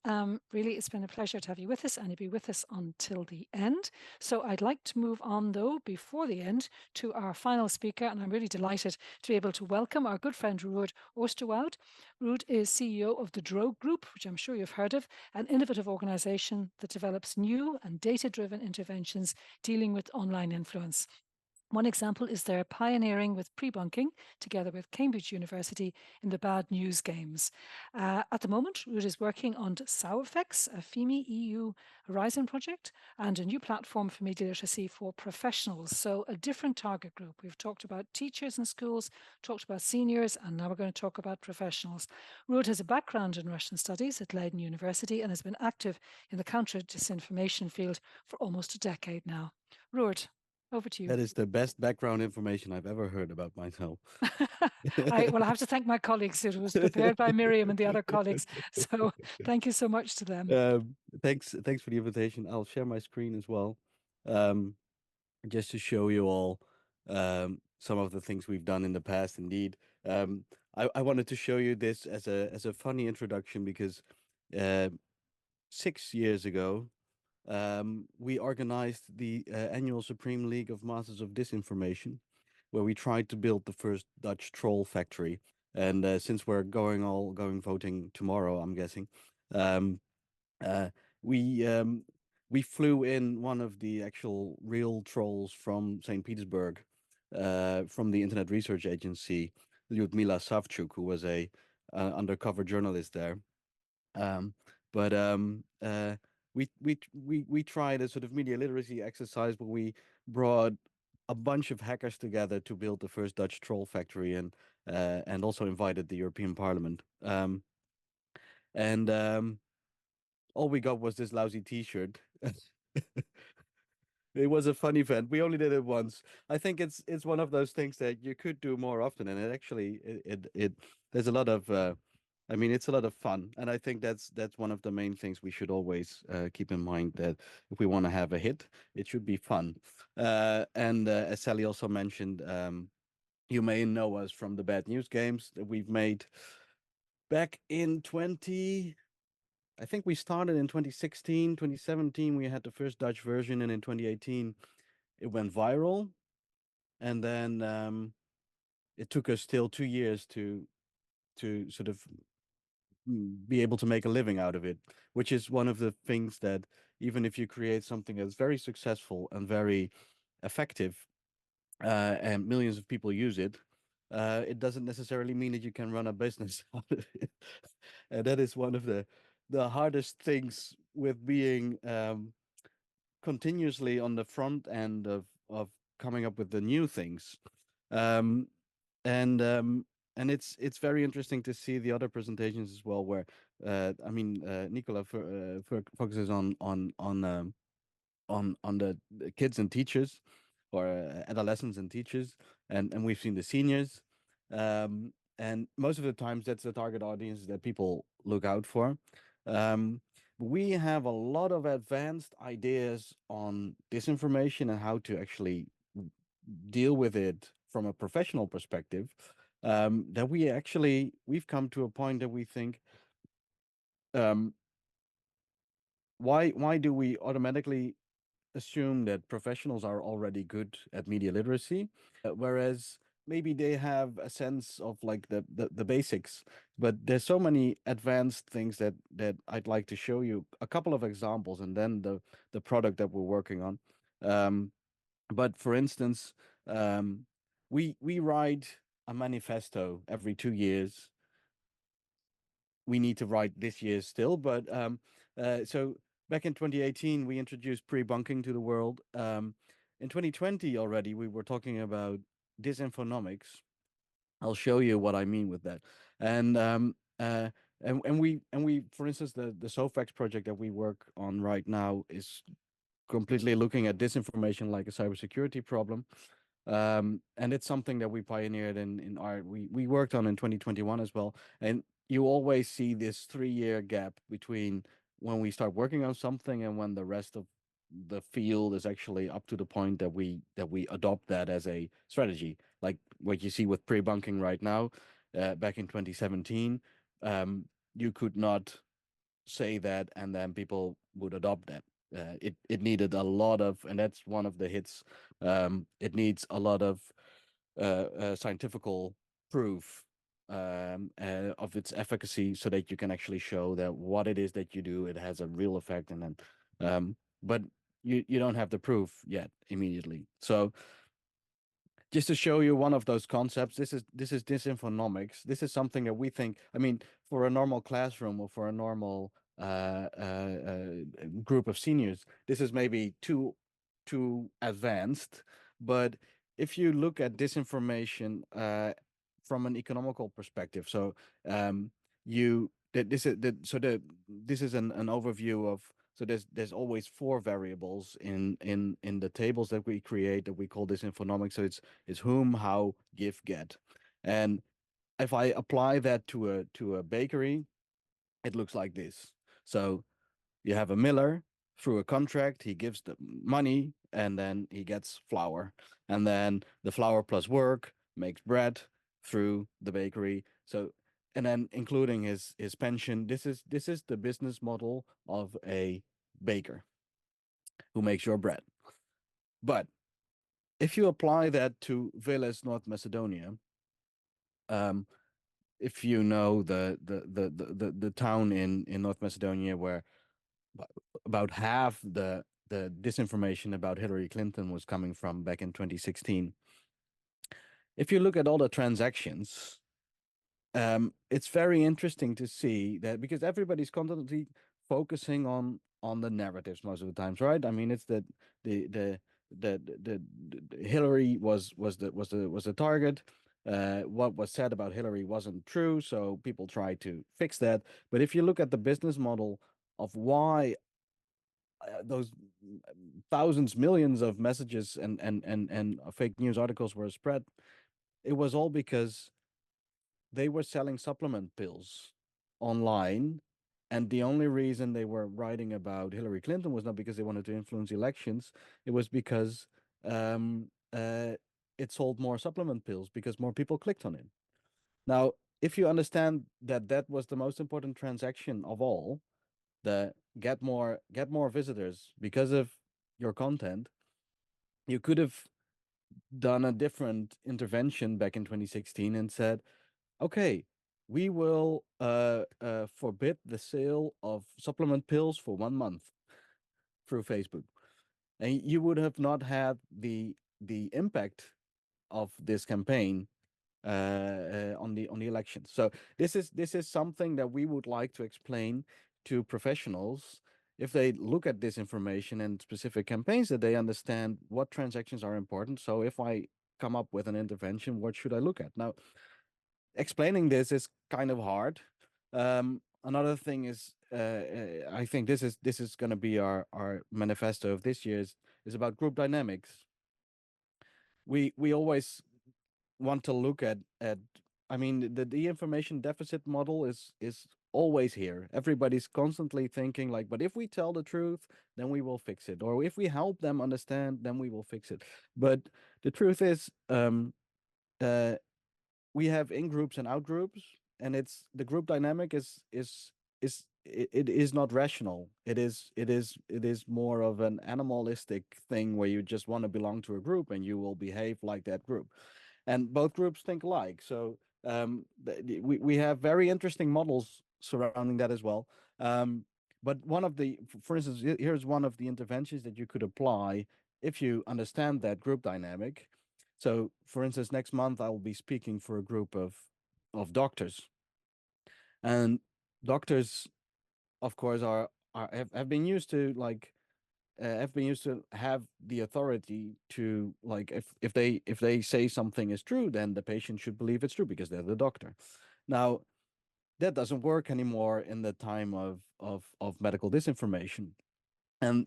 Speaker 1: Really, it's been a pleasure to have you with us, and you'll be with us until the end. So I'd like to move on, though, before the end, to our final speaker, and I'm really delighted to be able to welcome our good friend Ruurd Oosterwoud. Ruurd is CEO of the DROG Group, which I'm sure you've heard of, an innovative organisation that develops new and data-driven interventions dealing with online influence. One example is their pioneering with pre-bunking together with Cambridge University in the bad news games. At the moment, Ruurd is working on SOUFX, a FEMI EU Horizon project, and a new platform for media literacy for professionals. So a different target group. We've talked about teachers in schools, talked about seniors, and now we're going to talk about professionals. Ruurd has a background in Russian studies at Leiden University and has been active in the counter-disinformation field for almost a decade now. Ruurd, over to you.
Speaker 4: That is the best background information I've ever heard about myself.
Speaker 1: I have to thank my colleagues. It was prepared by Miriam and the other colleagues. So thank you so much to them.
Speaker 4: Thanks for the invitation. I'll share my screen as well, just to show you all some of the things we've done in the past. Indeed, I wanted to show you this as a funny introduction because 6 years ago, we organized the annual Supreme League of Masters of Disinformation, where we tried to build the first Dutch troll factory. And since we're going voting tomorrow, I'm guessing, um, uh, we um, we flew in one of the actual real trolls from St. Petersburg, from the Internet Research Agency, Lyudmila Savchuk, who was a undercover journalist there. Um, but we tried a sort of media literacy exercise where we brought a bunch of hackers together to build the first Dutch troll factory, and also invited the European Parliament. And all we got was this lousy T-shirt. It was a fun event. We only did it once. I think it's one of those things that you could do more often, and it actually it there's a lot of I mean, it's a lot of fun, and I think that's one of the main things we should always keep in mind, that if we want to have a hit, it should be fun. And as Sally also mentioned, you may know us from the bad news games that we've made back in I think we started in 2016, 2017. We had the first Dutch version, and in 2018, it went viral. And then it took us still 2 years to sort of be able to make a living out of it, which is one of the things that even if you create something that's very successful and very effective, and millions of people use it, it doesn't necessarily mean that you can run a business out of it. And that is one of the hardest things with being continuously on the front end of coming up with the new things. Um, and and it's very interesting to see the other presentations as well, where Nicola focuses on the kids and teachers, or adolescents and teachers, and we've seen the seniors, and most of the times that's the target audience that people look out for. um, we have a lot of advanced ideas on disinformation and how to actually deal with it from a professional perspective, that we've come to a point that we think, um, why do we automatically assume that professionals are already good at media literacy, whereas maybe they have a sense of like the basics, but there's so many advanced things that I'd like to show you a couple of examples, and then the product that we're working on. um, but for instance, um, we write a manifesto every 2 years. We need to write this year still, but so back in 2018 we introduced pre-bunking to the world. In 2020 already we were talking about disinfonomics. I'll show you what I mean with that. And and we for instance, the SOFAX project that we work on right now is completely looking at disinformation like a cybersecurity problem. And it's something that we pioneered in art. We worked on in 2021 as well. And you always see this 3-year gap between when we start working on something and when the rest of the field is actually up to the point that we adopt that as a strategy. Like what you see with pre-bunking right now. Back in 2017, you could not say that and then people would adopt that. It needed a lot of, and that's one of the hits. It needs a lot of scientifical proof of its efficacy, so that you can actually show that what it is that you do, it has a real effect. And then, but you don't have the proof yet immediately. So just to show you one of those concepts, this is disinfonomics. This is something that we think, I mean, for a normal classroom or for a normal group of seniors, this is maybe too advanced. But if you look at disinformation from an economical perspective, so you that this is that so the this is an overview of, so there's always 4 variables in the tables that we create, that we call disinfonomics. So it's whom, how, give, get. And if I apply that to a bakery, it looks like this. So you have a miller. Through a contract, he gives the money and then he gets flour. And then the flour plus work makes bread through the bakery. So, and then including his pension, this is the business model of a baker who makes your bread. But if you apply that to Veles, North Macedonia, um, if you know the town in North Macedonia where about half the disinformation about Hillary Clinton was coming from back in 2016. If you look at all the transactions, it's very interesting to see that, because everybody's constantly focusing on the narratives most of the times, right? I mean, it's that the Hillary was the target. What was said about Hillary wasn't true, so people try to fix that. But if you look at the business model of why those thousands, millions of messages and fake news articles were spread, it was all because they were selling supplement pills online. And the only reason they were writing about Hillary Clinton was not because they wanted to influence elections. It was because um, uh, it sold more supplement pills because more people clicked on it. Now, if you understand that that was the most important transaction of all, the get more visitors because of your content, you could have done a different intervention back in 2016 and said, okay, we will forbid the sale of supplement pills for 1 month through Facebook. And you would have not had the impact of this campaign on the election. So this is something that we would like to explain to professionals if they look at this information and specific campaigns, that they understand what transactions are important. So if I come up with an intervention, what should I look at? Now, explaining this is kind of hard. Another thing is, I think this is going to be our manifesto of this year is about group dynamics. We always want to look at I mean, the information deficit model is always here. Everybody's constantly thinking like, but if we tell the truth, then we will fix it, or if we help them understand, then we will fix it. But the truth is, uh we have in groups and out groups, and it's the group dynamic it is not rational. It is more of an animalistic thing where you just want to belong to a group and you will behave like that group, and both groups think alike. So we have very interesting models surrounding that as well. But one of the, for instance, here's one of the interventions that you could apply if you understand that group dynamic. So, for instance, next month I will be speaking for a group of doctors, and doctors, of course, have been used to have been used to have the authority to, like, if they say something is true, then the patient should believe it's true because they're the doctor. Now, that doesn't work anymore in the time of medical disinformation, and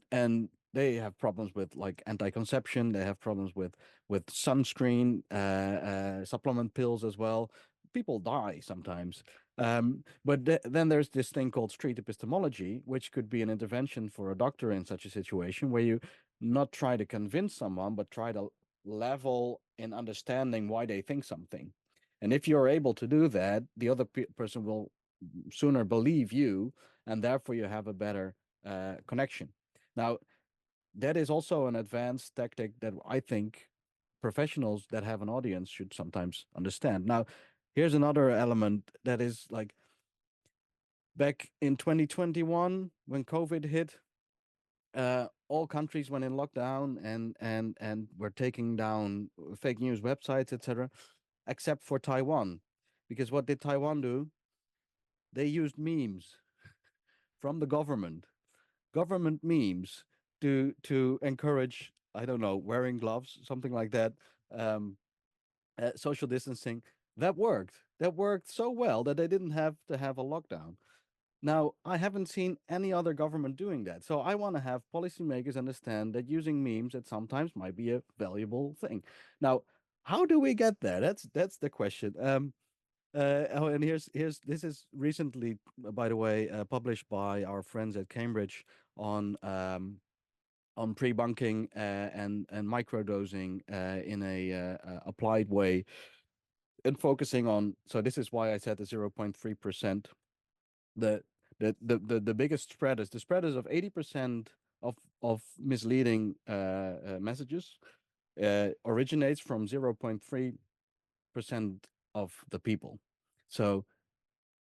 Speaker 4: they have problems with like anti-conception. They have problems with sunscreen, supplement pills as well. People die sometimes. But then there's this thing called street epistemology, which could be an intervention for a doctor in such a situation, where you not try to convince someone, but try to level in understanding why they think something. And if you're able to do that, the other person will sooner believe you, and therefore you have a better connection. Now, that is also an advanced tactic that I think professionals that have an audience should sometimes understand. Now, here's another element that is like, back in 2021 when COVID hit, all countries went in lockdown and were taking down fake news websites, etc., except for Taiwan. Because what did Taiwan do? They used memes from the government memes to encourage, I don't know, wearing gloves, something like that, um, social distancing. That worked so well that they didn't have to have a lockdown. Now, I haven't seen any other government doing that, so I want to have policymakers understand that using memes at sometimes might be a valuable thing. Now, how do we get there? That's the question. Oh, and here's this is recently, by the way, published by our friends at Cambridge on pre-bunking and microdosing in a applied way, and focusing on. So this is why I said the 0.3%. The the biggest spread is the spread is of 80% of misleading messages originates from 0.3% of the people. So,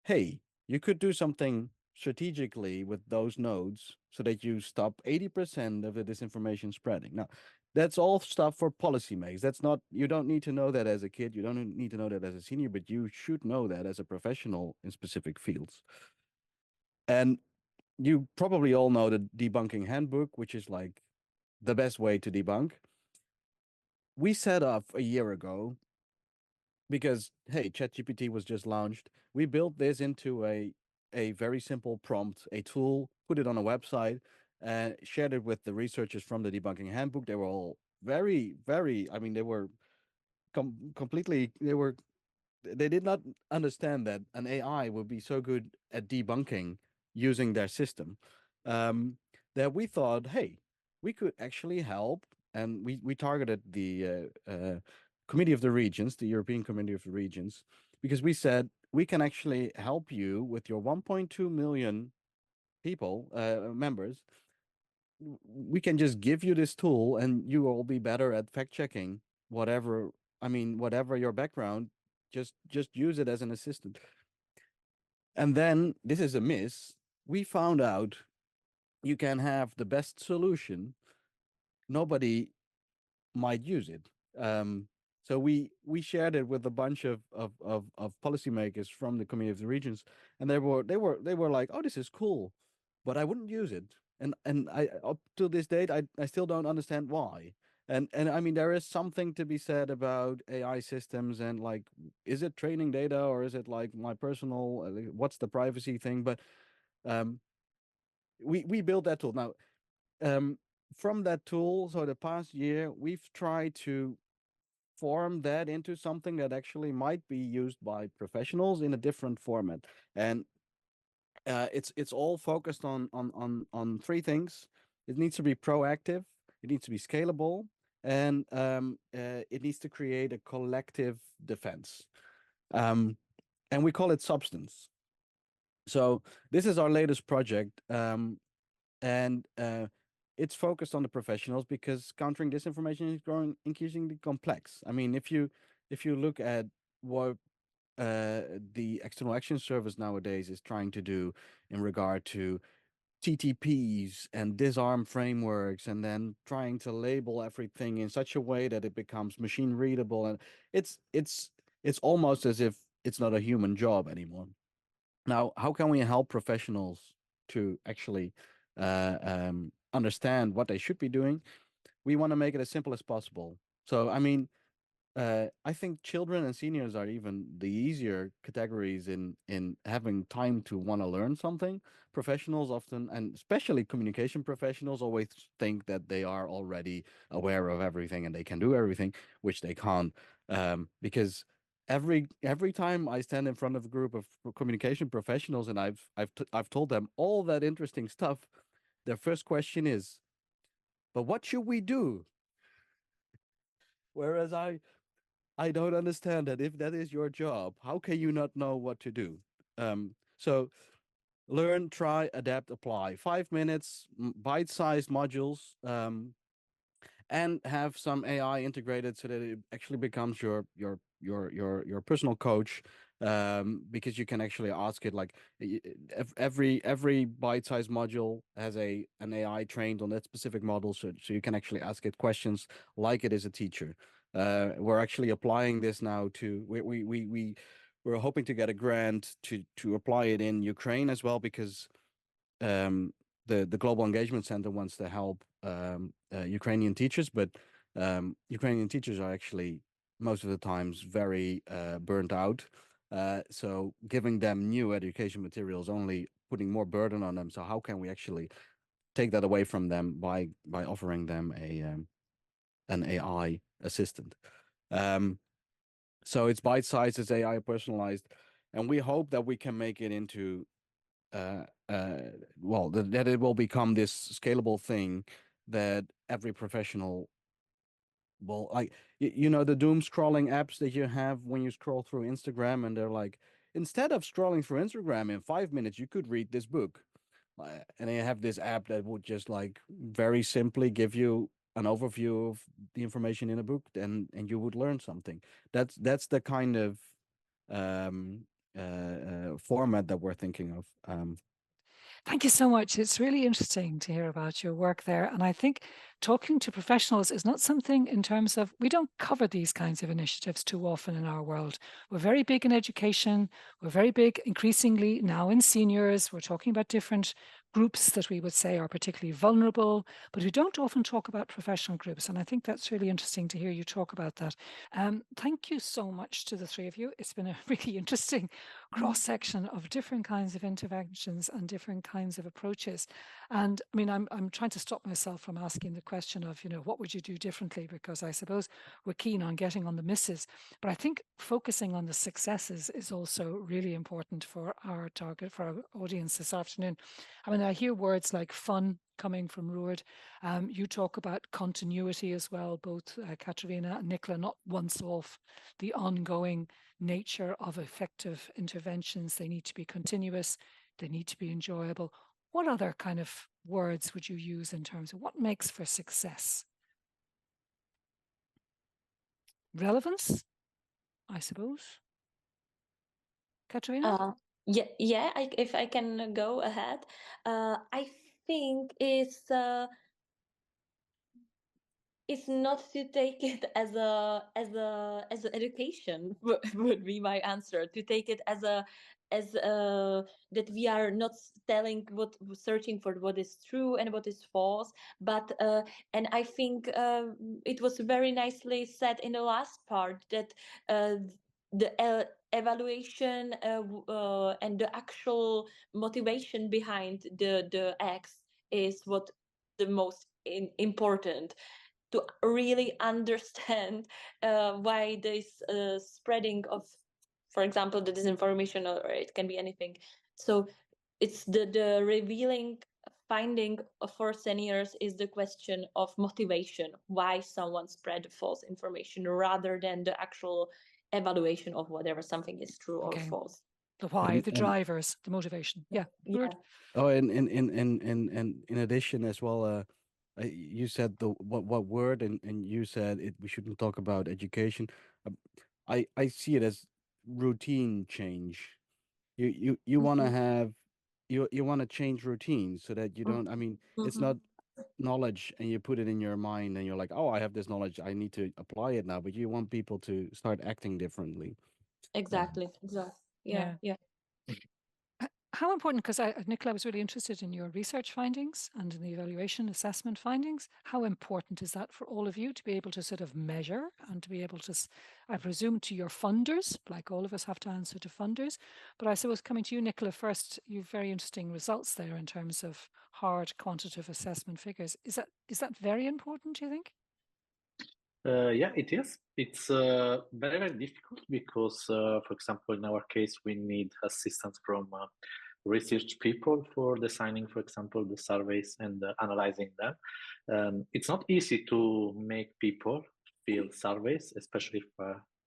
Speaker 4: hey, you could do something strategically with those nodes so that you stop 80% of the disinformation spreading. Now, that's all stuff for policymakers. That's not, you don't need to know that as a kid, you don't need to know that as a senior, but you should know that as a professional in specific fields. And you probably all know the debunking handbook, which is like the best way to debunk. We set up a year ago because, hey, ChatGPT was just launched. We built this into a very simple prompt, a tool, put it on a website, and shared it with the researchers from the debunking handbook. They were all very, very. I mean, they were completely. They did not understand that an AI would be so good at debunking using their system, that we thought, hey, we could actually help. And we targeted the Committee of the Regions, the European Committee of the Regions, because we said we can actually help you with your 1.2 million people, members. We can just give you this tool and you will be better at fact checking whatever. I mean, whatever your background, just use it as an assistant. And then this is a miss. We found out you can have the best solution. Nobody might use it. So we shared it with a bunch of policymakers from the community of the regions, and they were like, "Oh, this is cool," but I wouldn't use it. And I up to this date, I still don't understand why. And I mean, there is something to be said about AI systems and like, is it training data or is it like my personal? What's the privacy thing? But um, we built that tool now. Um, from that tool, so the past year, we've tried to form that into something that actually might be used by professionals in a different format. And it's all focused on three things. It needs to be proactive, it needs to be scalable, and it needs to create a collective defense. Um, and we call it substance. So this is our latest project. And it's focused on the professionals because countering disinformation is growing increasingly complex. I mean, if you look at what the External Action Service nowadays is trying to do in regard to TTPs and disarm frameworks, and then trying to label everything in such a way that it becomes machine readable, and it's almost as if it's not a human job anymore. Now, how can we help professionals to actually understand what they should be doing? We want to make it as simple as possible. So, I mean, I think children and seniors are even the easier categories in having time to want to learn something. Professionals often, and especially communication professionals, always think that they are already aware of everything and they can do everything, which they can't. Because every time I stand in front of a group of communication professionals and I've told them all that interesting stuff, their first question is, "But what should we do?" Whereas I don't understand that if that is your job, how can you not know what to do? So learn, try, adapt, apply. 5 minutes, bite-sized modules, and have some AI integrated so that it actually becomes your personal coach. Because you can actually ask it like every bite-sized module has an AI trained on that specific model, so you can actually ask it questions like it is a teacher. We're actually applying this now to we're hoping to get a grant to apply it in Ukraine as well, because um, the Global Engagement Center wants to help Ukrainian teachers, but Ukrainian teachers are actually most of the times very burnt out. So giving them new education materials only putting more burden on them. So how can we actually take that away from them by offering them an AI assistant? So it's bite-sized, it's AI personalized, and we hope that we can make it into uh, uh, well, that it will become this scalable thing that every professional will like. The doom scrolling apps that you have when you scroll through Instagram, and they're like, instead of scrolling through Instagram in 5 minutes, you could read this book. And they have this app that would just like very simply give you an overview of the information in a book, and you would learn something. That's the kind of format that we're thinking of.
Speaker 1: Thank you so much. It's really interesting to hear about your work there. And I think talking to professionals is not something in terms of, we don't cover these kinds of initiatives too often in our world. We're very big in education. We're very big increasingly now in seniors. We're talking about different groups that we would say are particularly vulnerable, but we don't often talk about professional groups. And I think that's really interesting to hear you talk about that. Thank you so much to the three of you. It's been a really interesting cross-section of different kinds of interventions and different kinds of approaches. And I mean, I'm trying to stop myself from asking the question of, what would you do differently? Because I suppose we're keen on getting on the misses. But I think focusing on the successes is also really important for our target, for our audience this afternoon. I mean, I hear words like fun coming from Ruurd. You talk about continuity as well, both Katerina and Nicola, not once off, the ongoing nature of effective interventions. They need to be continuous, they need to be enjoyable. What other kind of words would you use in terms of what makes for success? Relevance, I suppose. Katerina?
Speaker 3: Yeah. If I can go ahead, I think it's not to take it as an education would be my answer. To take it as that we are not telling what searching for what is true and what is false, but and I think it was very nicely said in the last part that the evaluation and the actual motivation behind the acts is what the most important, to really understand why this spreading of, for example, the disinformation, or it can be anything. So it's the revealing finding for seniors is the question of motivation, why someone spread false information, rather than the actual evaluation of whether something is true or
Speaker 1: Okay.
Speaker 3: false.
Speaker 1: The why, the
Speaker 4: And
Speaker 1: drivers, the motivation. Yeah. Ruurd?
Speaker 4: oh, and in addition as well, you said the what word, and you said we shouldn't talk about education. Um, I see it as routine change. You want to
Speaker 3: Mhm.
Speaker 4: have you want to change routines so that you don't. I mean, it's
Speaker 3: Mhm.
Speaker 4: not knowledge and you put it in your mind and you're like, oh, I have this knowledge, I need to apply it now. But you want people to start acting differently.
Speaker 3: Exactly. Yeah.
Speaker 1: How important, because Nicola, I was really interested in your research findings and in the evaluation assessment findings. How important is that for all of you to be able to sort of measure and to be able to, I presume, to your funders, like all of us have to answer to funders. But I suppose coming to you, Nicola, first, you've very interesting results there in terms of hard quantitative assessment figures. Is that very important, do you think?
Speaker 2: Yeah, it is. It's very, very difficult because, for example, in our case, we need assistance from research people for designing, for example, the surveys and analyzing them. It's not easy to make people fill surveys, especially if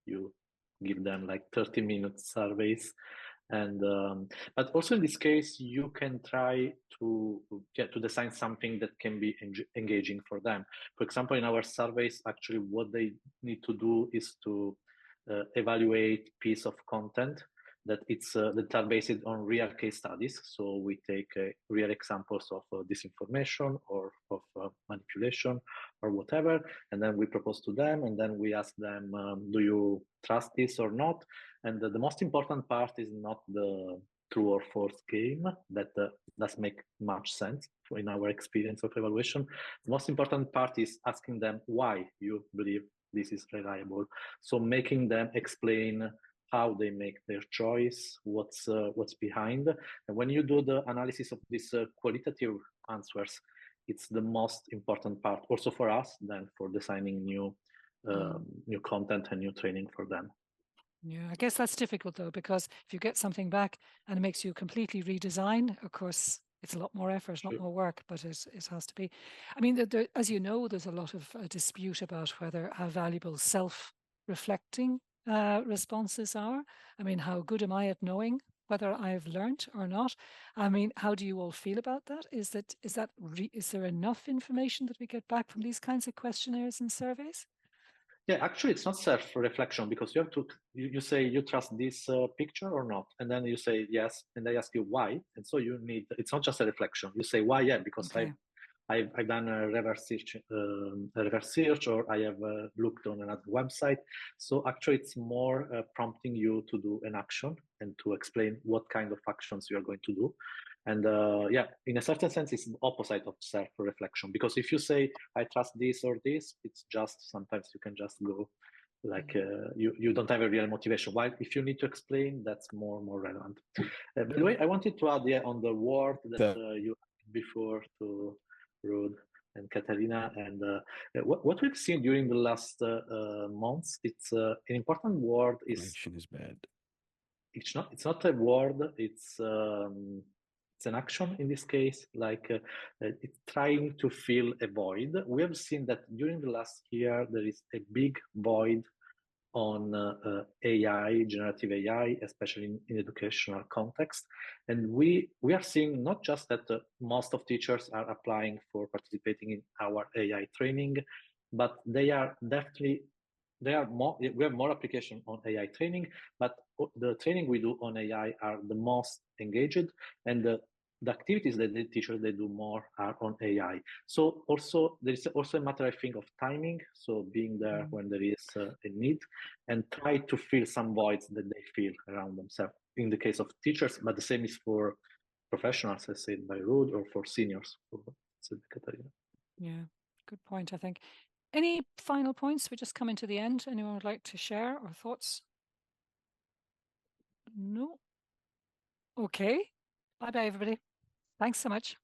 Speaker 2: you give them like 30-minute surveys. And but also in this case, you can try to design something that can be engaging for them. For example, in our surveys, actually, what they need to do is to evaluate piece of content that are based on real case studies. So we take real examples of disinformation or of manipulation or whatever, and then we propose to them, and then we ask them, do you trust this or not? And the most important part is not the true or false game. That does make much sense in our experience of evaluation. The most important part is asking them why you believe this is reliable. So making them explain how they make their choice, what's behind. And when you do the analysis of these qualitative answers, it's the most important part also for us than for designing new content and new training for them.
Speaker 1: Yeah, I guess that's difficult though, because if you get something back and it makes you completely redesign, of course, it's a lot more effort, a lot more work, but it has to be. I mean, as you know, there's a lot of dispute about how valuable self-reflecting responses are. I mean, how good am I at knowing whether I've learnt or not? I mean, how do you all feel about that? Is there enough information that we get back from these kinds of questionnaires and surveys?
Speaker 2: Yeah, actually, it's not self-reflection because you have to, you say you trust this picture or not, and then you say yes, and they ask you why, and so you need. It's not just a reflection. You say why, yeah, because
Speaker 1: Okay.
Speaker 2: I've done a reverse search, or I have looked on another website. So actually, it's more prompting you to do an action and to explain what kind of actions you are going to do. And yeah, in a certain sense, it's the opposite of self-reflection, because if you say I trust this or this, it's just sometimes you can just go like you don't have a real motivation. While if you need to explain, that's more relevant. By the way, I wanted to add on the word that you before to Ruurd and Katerina, and what we've seen during the last months, it's an important word is
Speaker 4: connection is bad.
Speaker 2: It's not a word, it's an action in this case, like it's trying to fill a void. We have seen that during the last year there is a big void on AI, generative AI, especially in educational context. And we are seeing not just that most of teachers are applying for participating in our AI training, but they are definitely we have more application on AI training, but the training we do on AI are the most engaged, and the activities that the teachers they do more are on AI. So also there is also a matter, I think, of timing. So being there when there is a need, and try to fill some voids that they feel around themselves. In the case of teachers, but the same is for professionals, as said by Ruurd, or for seniors, said Katerina.
Speaker 1: Yeah, good point, I think. Any final points? We're just coming to the end. Anyone would like to share or thoughts? No? Okay. Bye-bye, everybody. Thanks so much.